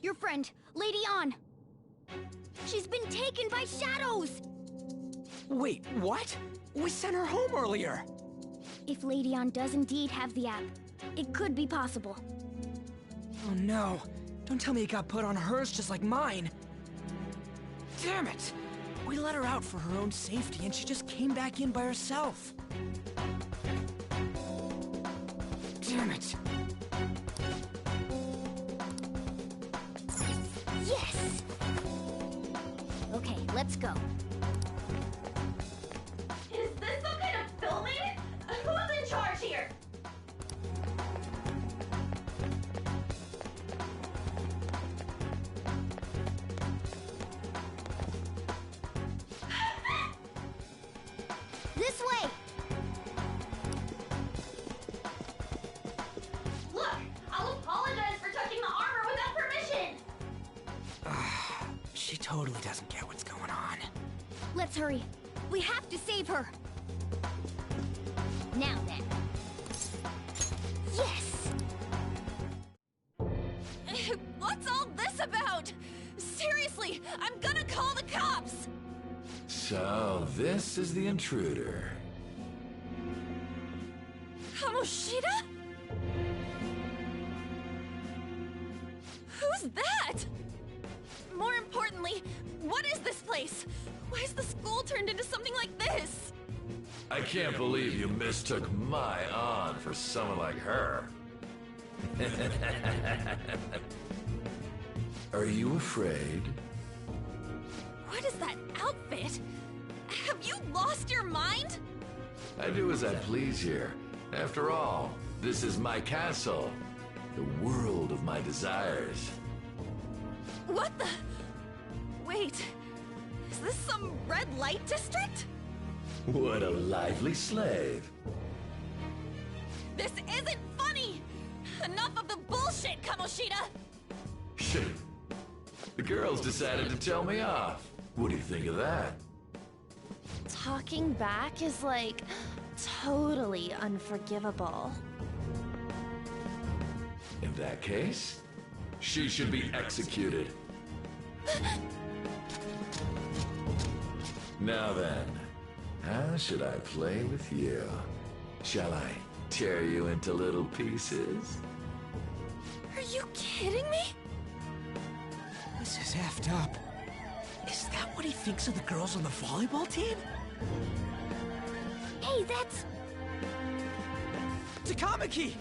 Your friend, Lady An. She's been taken by shadows! Wait, what? We sent her home earlier. If Lady An does indeed have the app, it could be possible. Oh no. Don't tell me it got put on hers just like mine. Damn it! We let her out for her own safety and she just came back in by herself. Damn it. Yes! Okay, let's go. Is this some kind of filming? Who's in charge here? This way! Look! I'll apologize for touching the armor without permission! She totally doesn't get what's going on. Let's hurry. We have to save her. Now then. Yes! What's all this about? Seriously, I'm gonna call the cops! So, this is the intruder. Kamoshida? Who's that? More importantly, what is this place? Why is the school turned into something like this? I can't believe you mistook my aunt for someone like her. Are you afraid? What is that outfit? Have you lost your mind? I do as I please here. After all, this is my castle. The world of my desires. What the? Wait, is this some red light district? What a lively slave. This isn't funny! Enough of the bullshit, Kamoshida! Shit. The girls decided to tell me off. What do you think of that? Talking back is like totally unforgivable. In that case, she should be executed. Now then, how should I play with you? Shall I tear you into little pieces? Are you kidding me? This is effed up. Is that what he thinks of the girls on the volleyball team? Hey, that's... Takamaki!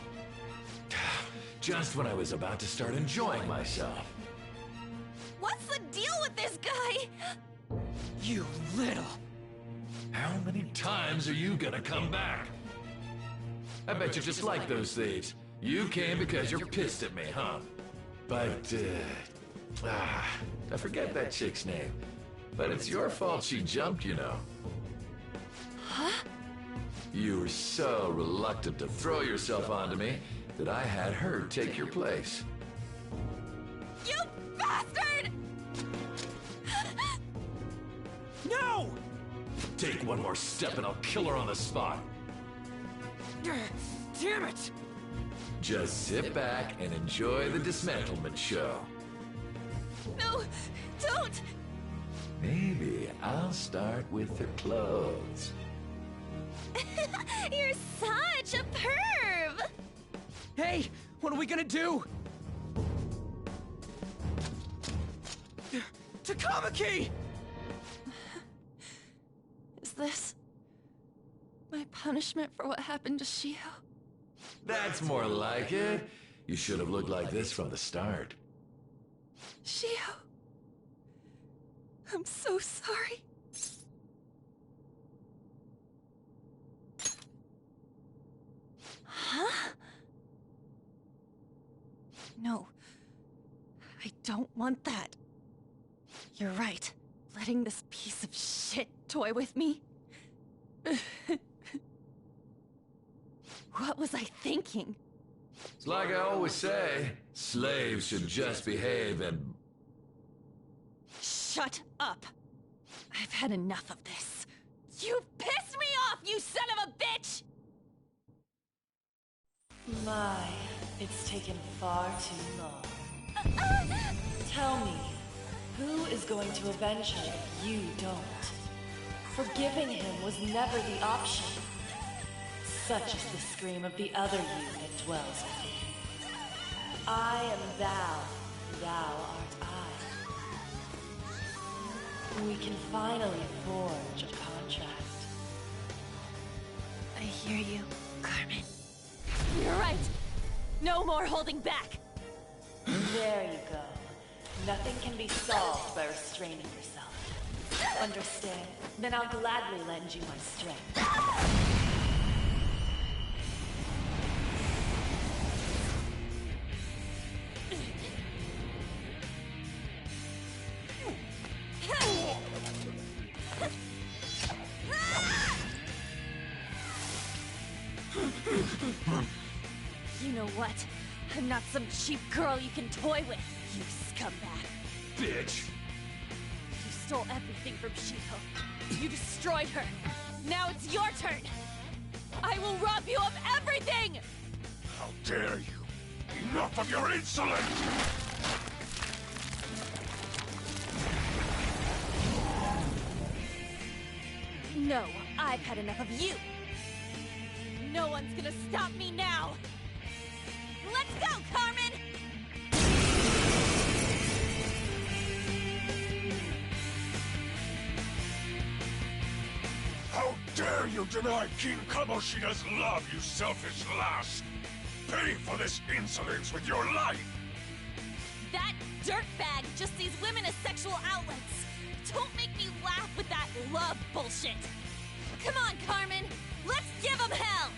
Just when I was about to start enjoying myself. What's the deal with this guy? You little... How many times are you gonna come back? I bet you just like those thieves. You came because you're pissed at me, huh? But, I forget that chick's name. But it's your fault she jumped, you know. Huh? You were so reluctant to throw yourself onto me that I had her take your place. You bastard! No! Take one more step and I'll kill her on the spot. Damn it! Just sit back and enjoy the dismantlement show. No, don't! Maybe I'll start with her clothes. You're such a perv! Hey, what are we gonna do? Takamaki! Is this my punishment for what happened to Shio? That's more like it. You should have looked like this from the start. Shio, I'm so sorry. Huh? No, don't want that. You're right. Letting this piece of shit toy with me? What was I thinking? It's like I always say, slaves should just behave and... Shut up! I've had enough of this. You pissed me off, you son of a bitch! My, it's taken far too long. Tell me, who is going to avenge him if you don't? Forgiving him was never the option. Such is the scream of the other you that dwells within. I am thou, thou art I. We can finally forge a contract. I hear you, Carmen. You're right! No more holding back! There you go. Nothing can be solved by restraining yourself. Understand? Then I'll gladly lend you my strength. You know what? I'm not some cheap girl you can toy with, you scumbag. Bitch! You stole everything from Shiho. You destroyed her. Now it's your turn. I will rob you of everything! How dare you! Enough of your insolence! No, I've had enough of you. No one's gonna stop me now. Let's go, Carmen! How dare you deny King Kamoshida's love, you selfish lass! Pay for this insolence with your life! That dirtbag just sees women as sexual outlets. Don't make me laugh with that love bullshit. Come on, Carmen. Let's give them hell!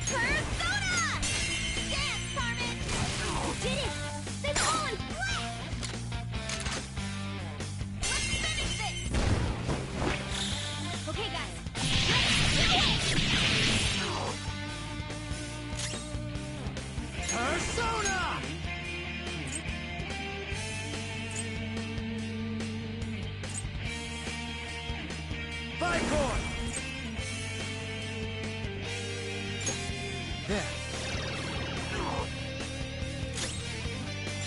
Persona! Dance, Carmen! You did it! They've fallen flat! Let's finish this! Okay, guys. Let's do it! Persona! Viper! There.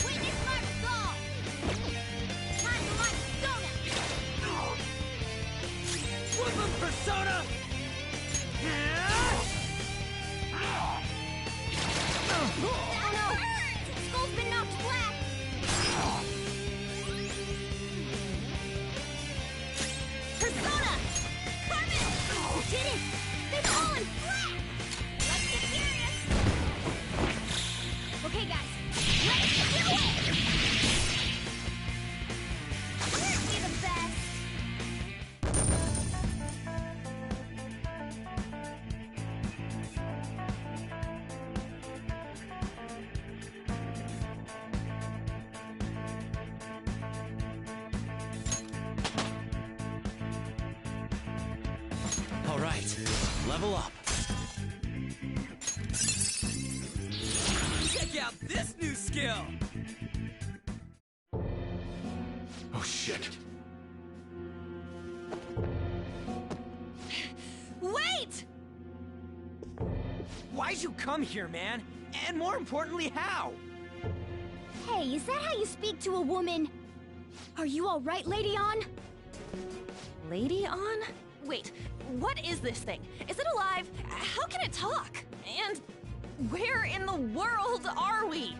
Witness my resolve! Time for my persona! Whoop 'em, Persona! Oh no! Skull's been knocked flat! Persona! Carmen! You did it! They've fallen flat! Let's get serious! Okay, guys. Let's do it! Aren't we the best? All right, level up. Check out this new skill! Oh shit. Wait! Why'd you come here, man? And more importantly, how? Hey, is that how you speak to a woman? Are you all right, Lady On? Lady On? Wait, what is this thing? Is it alive? How can it talk? And where in the world are we?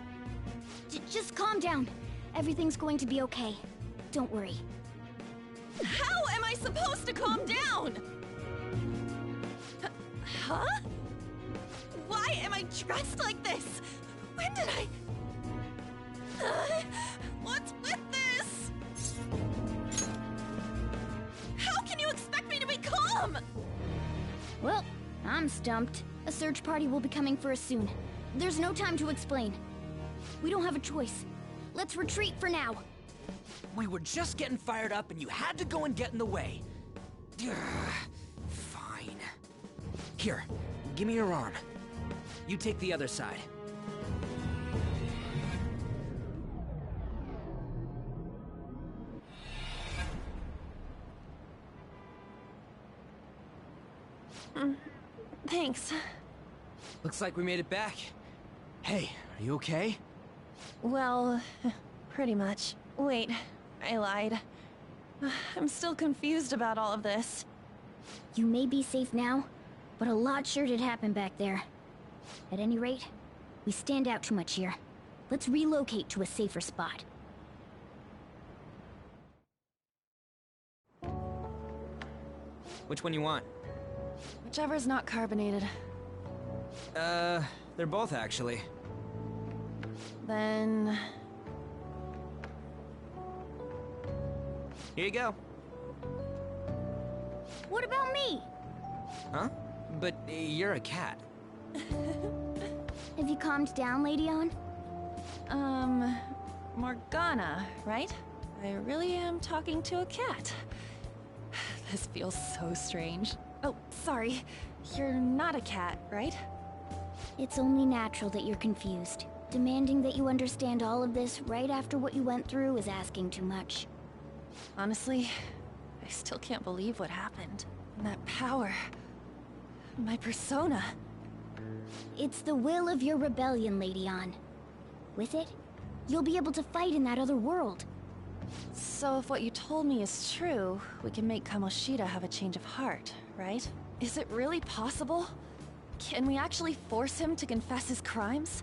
Just calm down. Everything's going to be okay. Don't worry. How am I supposed to calm down? Huh? Why am I dressed like this? When did I... what's with this? How can you expect me to be calm? Well, I'm stumped. A search party will be coming for us soon. There's no time to explain. We don't have a choice. Let's retreat for now. We were just getting fired up and you had to go and get in the way. Ugh, fine. Here, give me your arm. You take the other side. Thanks. Looks like we made it back. Hey, are you okay? Well, pretty much. Wait, I lied. I'm still confused about all of this. You may be safe now, but a lot sure did happen back there. At any rate, we stand out too much here. Let's relocate to a safer spot. Which one you want? Whichever's not carbonated. They're both actually. Then... Here you go. What about me? Huh? But you're a cat. Have you calmed down, Lady On? Morgana, right? I really am talking to a cat. This feels so strange. Oh, sorry. You're not a cat, right? It's only natural that you're confused. Demanding that you understand all of this right after what you went through is asking too much. Honestly, I still can't believe what happened. And that power... my persona... It's the will of your rebellion, Lady On. With it, you'll be able to fight in that other world. So if what you told me is true, we can make Kamoshida have a change of heart, right? Is it really possible? Can we actually force him to confess his crimes?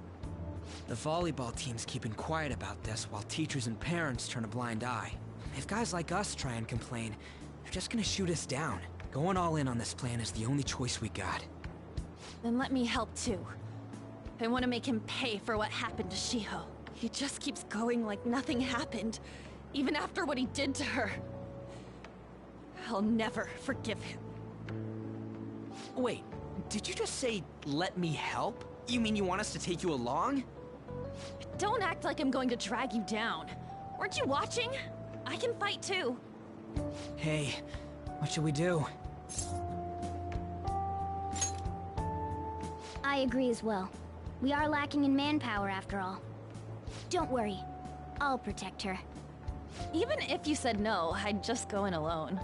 The volleyball team's keeping quiet about this while teachers and parents turn a blind eye. If guys like us try and complain, they're just gonna shoot us down. Going all in on this plan is the only choice we got. Then let me help too. I want to make him pay for what happened to Shiho. He just keeps going like nothing happened, even after what he did to her. I'll never forgive him. Wait, did you just say, let me help? You mean you want us to take you along? Don't act like I'm going to drag you down. Weren't you watching? I can fight too. Hey, what should we do? I agree as well. We are lacking in manpower after all. Don't worry, I'll protect her. Even if you said no, I'd just go in alone.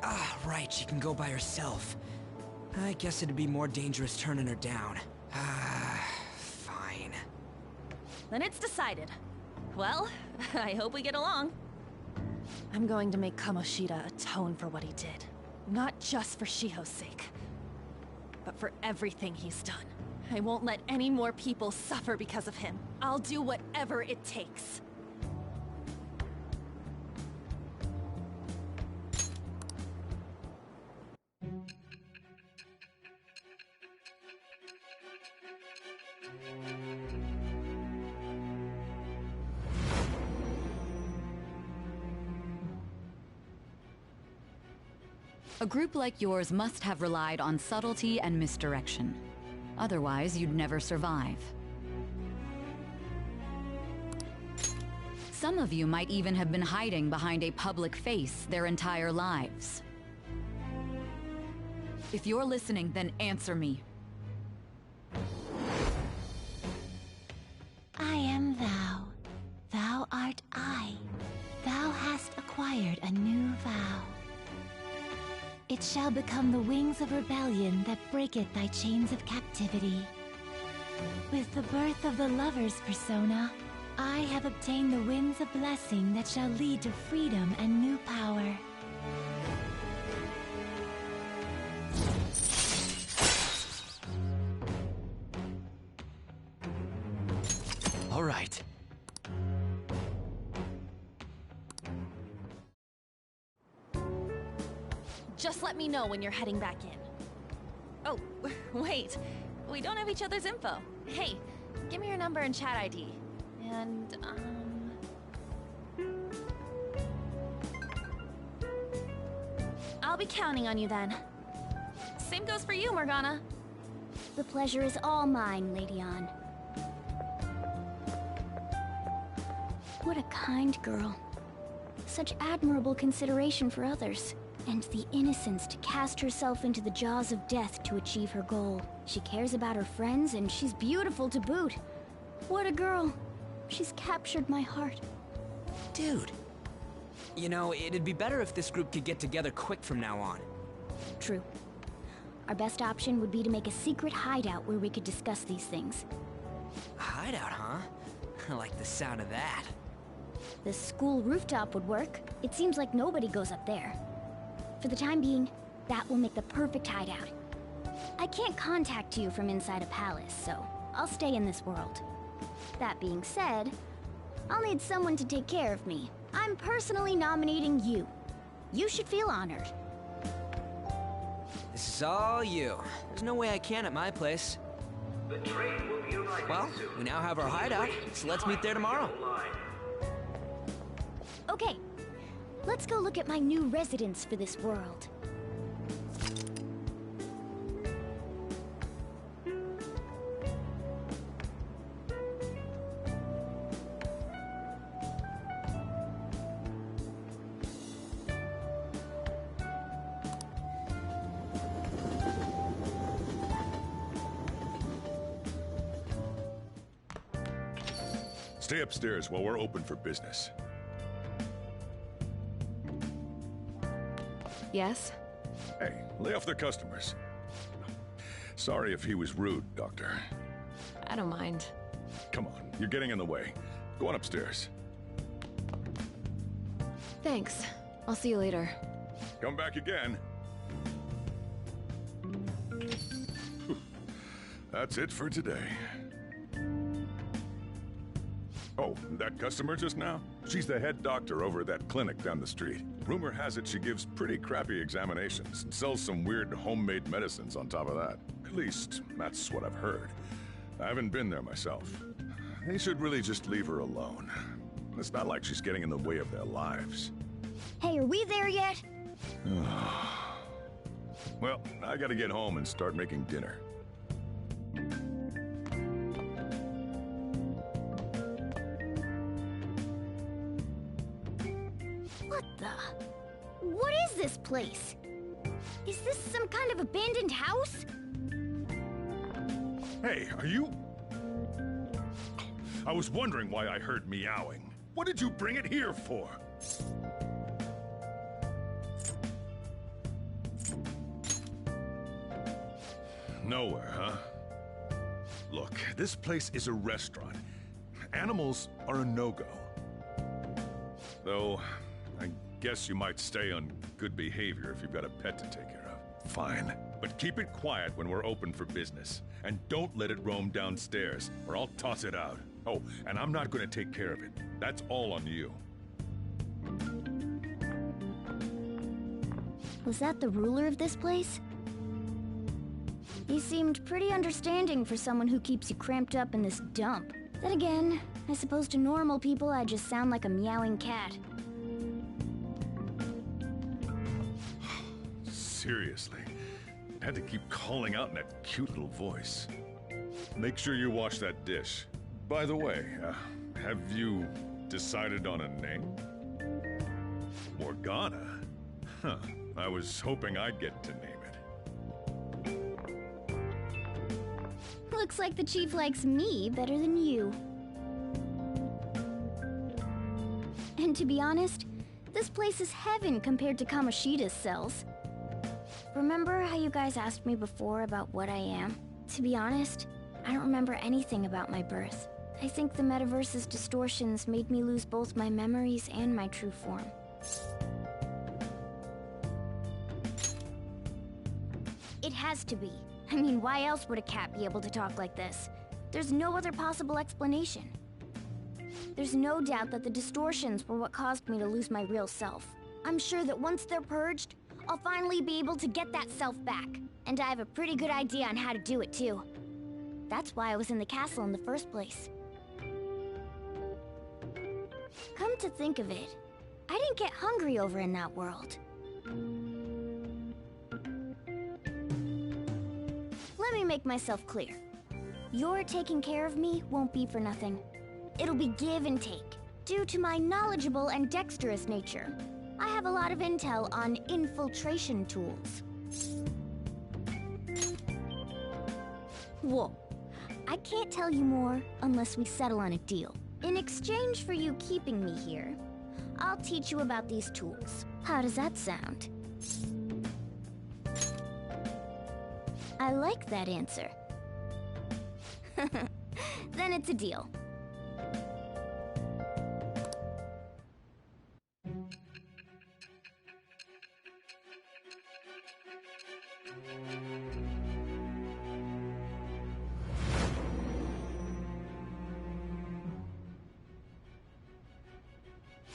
Ah, right, she can go by herself. I guess it'd be more dangerous turning her down. Ah, fine. Then it's decided. Well, I hope we get along. I'm going to make Kamoshida atone for what he did. Not just for Shiho's sake, but for everything he's done. I won't let any more people suffer because of him. I'll do whatever it takes. A group like yours must have relied on subtlety and misdirection. Otherwise, you'd never survive. Some of you might even have been hiding behind a public face their entire lives. If you're listening, then answer me. I am thou. Thou art I. Thou hast acquired a new vow. It shall become the wings of rebellion that breaketh thy chains of captivity. With the birth of the lover's persona, I have obtained the winds of blessing that shall lead to freedom and new power. All right. Just let me know when you're heading back in. Oh, wait. We don't have each other's info. Hey, give me your number and chat ID. And, I'll be counting on you then. Same goes for you, Morgana. The pleasure is all mine, Lady On. What a kind girl. Such admirable consideration for others. And the innocence to cast herself into the jaws of death to achieve her goal. She cares about her friends, and she's beautiful to boot. What a girl. She's captured my heart. Dude. You know, it'd be better if this group could get together quick from now on. True. Our best option would be to make a secret hideout where we could discuss these things. A hideout, huh? I like the sound of that. The school rooftop would work. It seems like nobody goes up there. For the time being, that will make the perfect hideout. I can't contact you from inside a palace, so I'll stay in this world. That being said, I'll need someone to take care of me. I'm personally nominating you. You should feel honored. This is all you. There's no way I can at my place. The train will be arriving Well, soon. we now have our hideout, so let's meet there tomorrow. Okay, let's go look at my new residence for this world. Stay upstairs while we're open for business. Yes? Hey, lay off the customers. Sorry if he was rude, Doctor. I don't mind. Come on, you're getting in the way. Go on upstairs. Thanks. I'll see you later. Come back again. Whew. That's it for today. Oh, that customer just now? She's the head doctor over at that clinic down the street. Rumor has it she gives pretty crappy examinations and sells some weird homemade medicines on top of that. At least, that's what I've heard. I haven't been there myself. They should really just leave her alone. It's not like she's getting in the way of their lives. Hey, are we there yet? Well, I gotta get home and start making dinner. What the? What is this place? Is this some kind of abandoned house? Hey, are you... I was wondering why I heard meowing. What did you bring it here for? Nowhere, huh? Look, this place is a restaurant. Animals are a no-go. Though, I guess you might stay on good behavior if you've got a pet to take care of. Fine. But keep it quiet when we're open for business. And don't let it roam downstairs, or I'll toss it out. Oh, and I'm not gonna take care of it. That's all on you. Was that the ruler of this place? He seemed pretty understanding for someone who keeps you cramped up in this dump. Then again, I suppose to normal people I just sound like a meowing cat. Seriously, had to keep calling out in that cute little voice. Make sure you wash that dish. By the way, have you decided on a name? Morgana? Huh, I was hoping I'd get to name it. Looks like the chief likes me better than you. And to be honest, this place is heaven compared to Kamoshida's cells. Remember how you guys asked me before about what I am? To be honest, I don't remember anything about my birth. I think the metaverse's distortions made me lose both my memories and my true form. It has to be. I mean, why else would a cat be able to talk like this? There's no other possible explanation. There's no doubt that the distortions were what caused me to lose my real self. I'm sure that once they're purged, I'll finally be able to get that self back. And I have a pretty good idea on how to do it too. That's why I was in the castle in the first place. Come to think of it, I didn't get hungry over in that world. Let me make myself clear. Your taking care of me won't be for nothing. It'll be give and take. Due to my knowledgeable and dexterous nature, I have a lot of intel on infiltration tools. Whoa. I can't tell you more unless we settle on a deal. In exchange for you keeping me here, I'll teach you about these tools. How does that sound? I like that answer. Then it's a deal.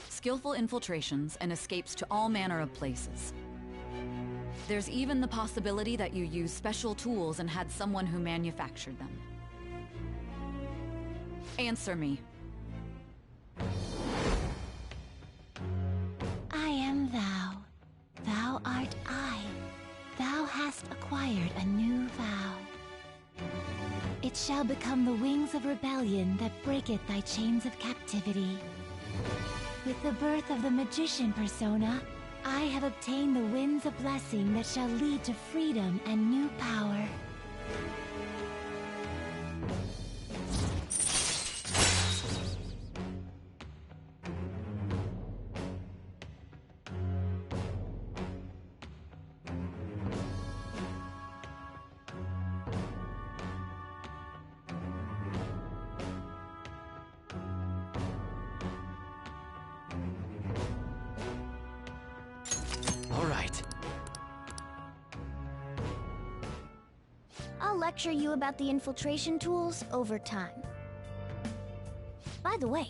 Skillful infiltrations and escapes to all manner of places. There's even the possibility that you used special tools and had someone who manufactured them. Answer me. I am thou. Thou art I. Thou hast acquired a new vow. It shall become the wings of rebellion that breaketh thy chains of captivity. With the birth of the magician persona, I have obtained the winds of blessing that shall lead to freedom and new power. I'll lecture you about the infiltration tools over time. By the way,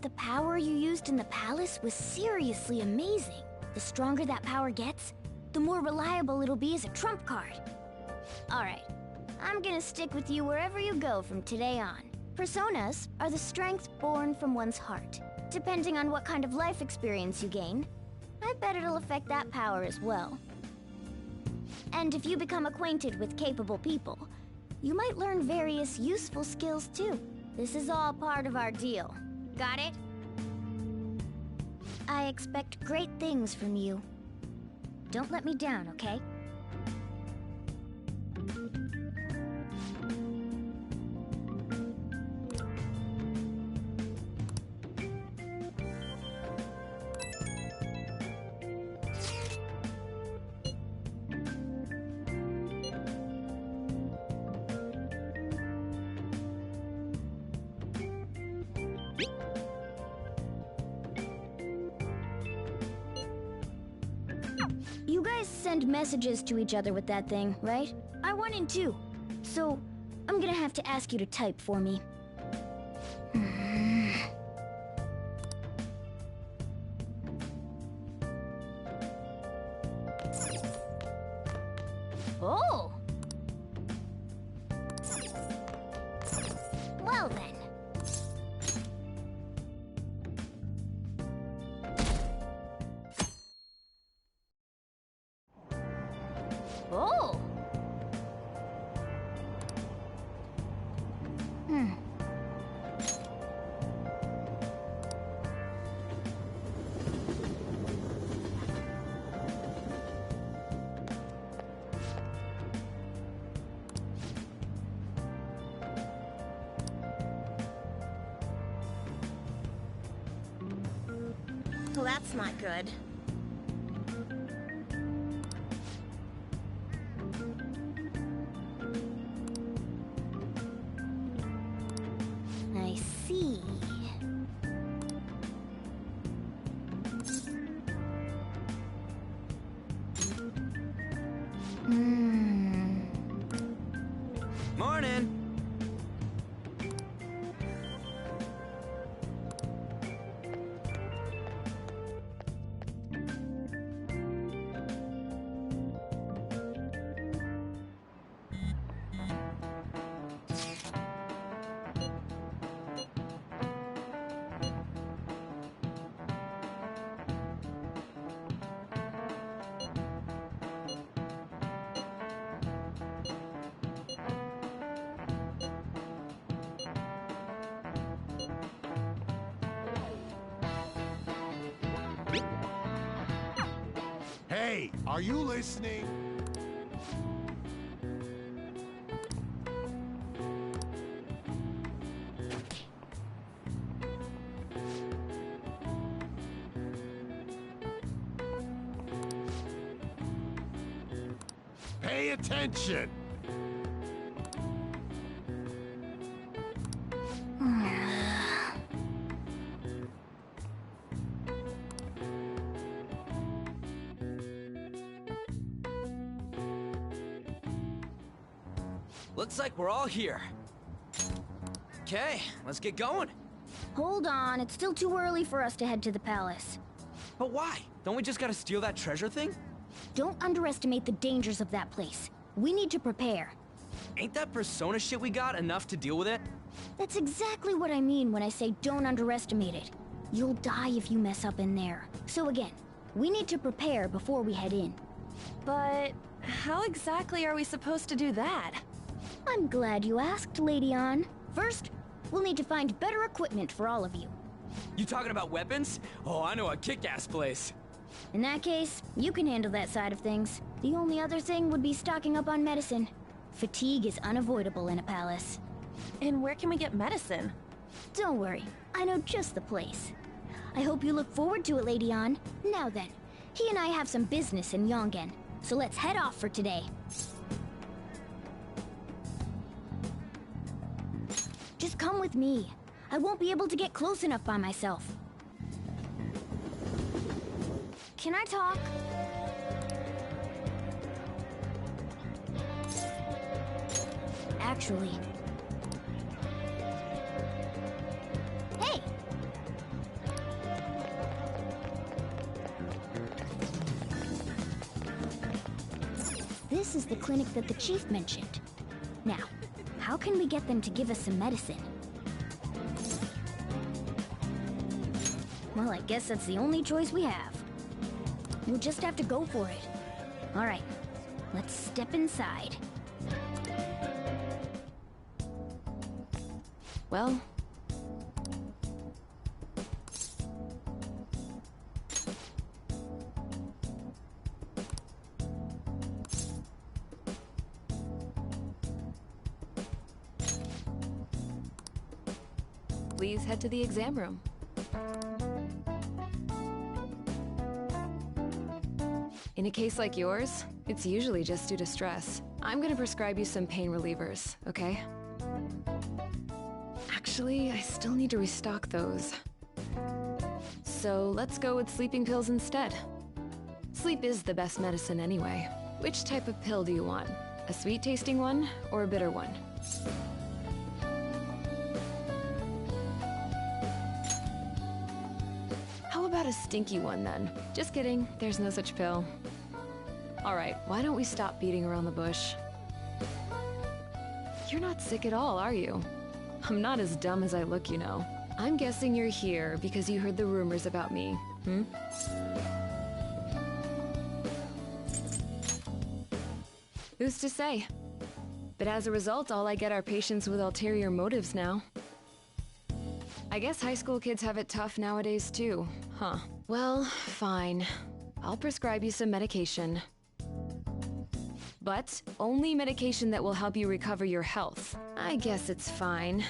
the power you used in the palace was seriously amazing. The stronger that power gets, the more reliable it'll be as a trump card. Alright, I'm gonna stick with you wherever you go from today on. Personas are the strength born from one's heart. Depending on what kind of life experience you gain, I bet it'll affect that power as well. And if you become acquainted with capable people, you might learn various useful skills too. This is all part of our deal. Got it? I expect great things from you. Don't let me down, okay? You guys send messages to each other with that thing, right? I want in too. So, I'm gonna have to ask you to type for me. Oh! Well then. Oh! Well, that's not good. I see. Morning. Hey, are you listening? Pay attention! Looks like we're all here. Okay, let's get going. Hold on, it's still too early for us to head to the palace. But why? Don't we just gotta steal that treasure thing? Don't underestimate the dangers of that place. We need to prepare. Ain't that persona shit we got enough to deal with it? That's exactly what I mean when I say don't underestimate it. You'll die if you mess up in there. So again, we need to prepare before we head in. But how exactly are we supposed to do that? I'm glad you asked, Lady Ann. First, we'll need to find better equipment for all of you. You talking about weapons? Oh, I know a kick-ass place. In that case, you can handle that side of things. The only other thing would be stocking up on medicine. Fatigue is unavoidable in a palace. And where can we get medicine? Don't worry, I know just the place. I hope you look forward to it, Lady Ann. Now then, he and I have some business in Yongen, so let's head off for today. Just come with me. I won't be able to get close enough by myself. Can I talk? Actually... Hey! This is the clinic that the chief mentioned. Now, how can we get them to give us some medicine? Well, I guess that's the only choice we have. We'll just have to go for it. All right, let's step inside. Well... Please head to the exam room. In a case like yours, it's usually just due to stress. I'm gonna prescribe you some pain relievers, okay? Actually, I still need to restock those. So let's go with sleeping pills instead. Sleep is the best medicine anyway. Which type of pill do you want? A sweet-tasting one or a bitter one? How about a stinky one then? Just kidding, there's no such pill. Alright, why don't we stop beating around the bush? You're not sick at all, are you? I'm not as dumb as I look, you know. I'm guessing you're here because you heard the rumors about me, hmm? Who's to say? But as a result, all I get are patients with ulterior motives now. I guess high school kids have it tough nowadays too, huh? Well, fine. I'll prescribe you some medication. But only medication that will help you recover your health. I guess it's fine.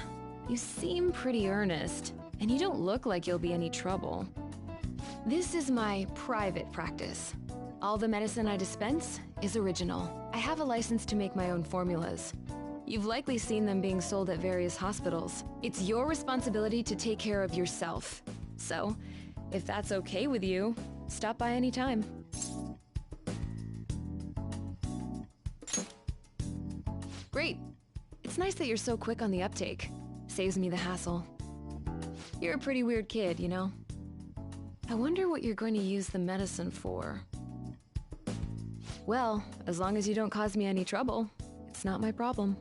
You seem pretty earnest, and you don't look like you'll be any trouble. This is my private practice. All the medicine I dispense is original. I have a license to make my own formulas. You've likely seen them being sold at various hospitals. It's your responsibility to take care of yourself. So, if that's okay with you, stop by any time. Great. It's nice that you're so quick on the uptake. Saves me the hassle. You're a pretty weird kid, you know? I wonder what you're going to use the medicine for. Well, as long as you don't cause me any trouble, it's not my problem.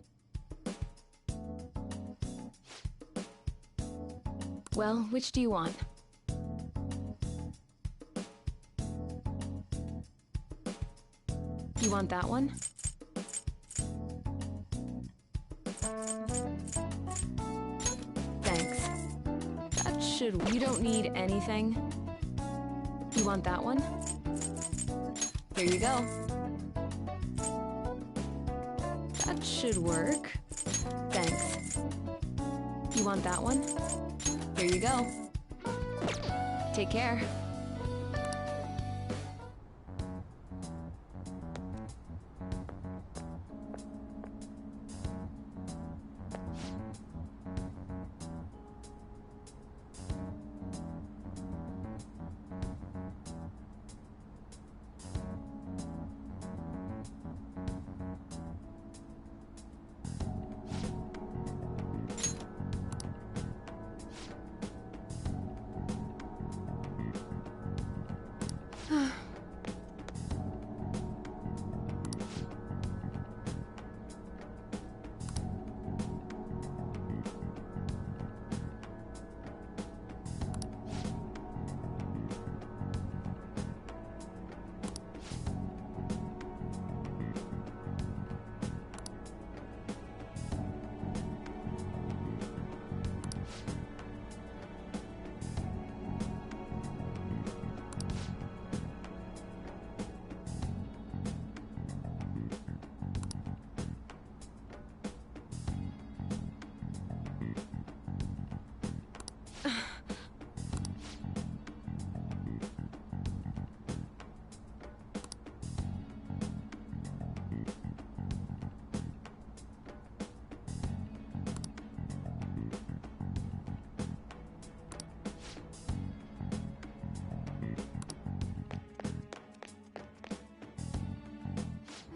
Well, which do you want? You want that one? Thanks. That should... You don't need anything? You want that one? Here you go. That should work. Thanks. You want that one? Here you go. Take care.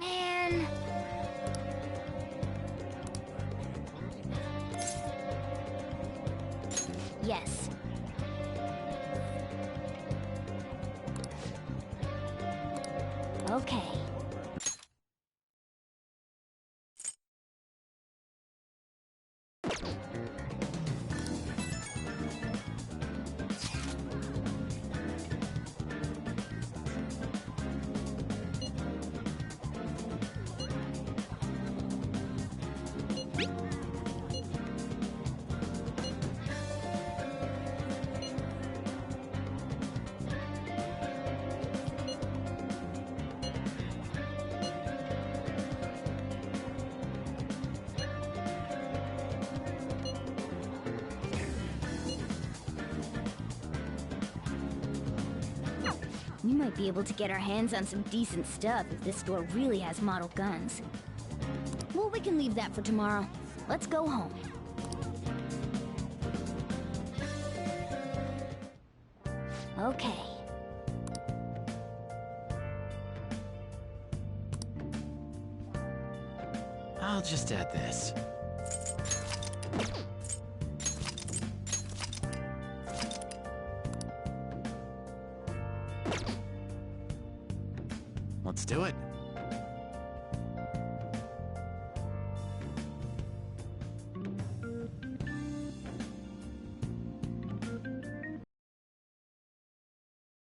Man. Yes. Okay. We might be able to get our hands on some decent stuff if this store really has model guns. Well, we can leave that for tomorrow. Let's go home. Okay. I'll just add this. Let's do it.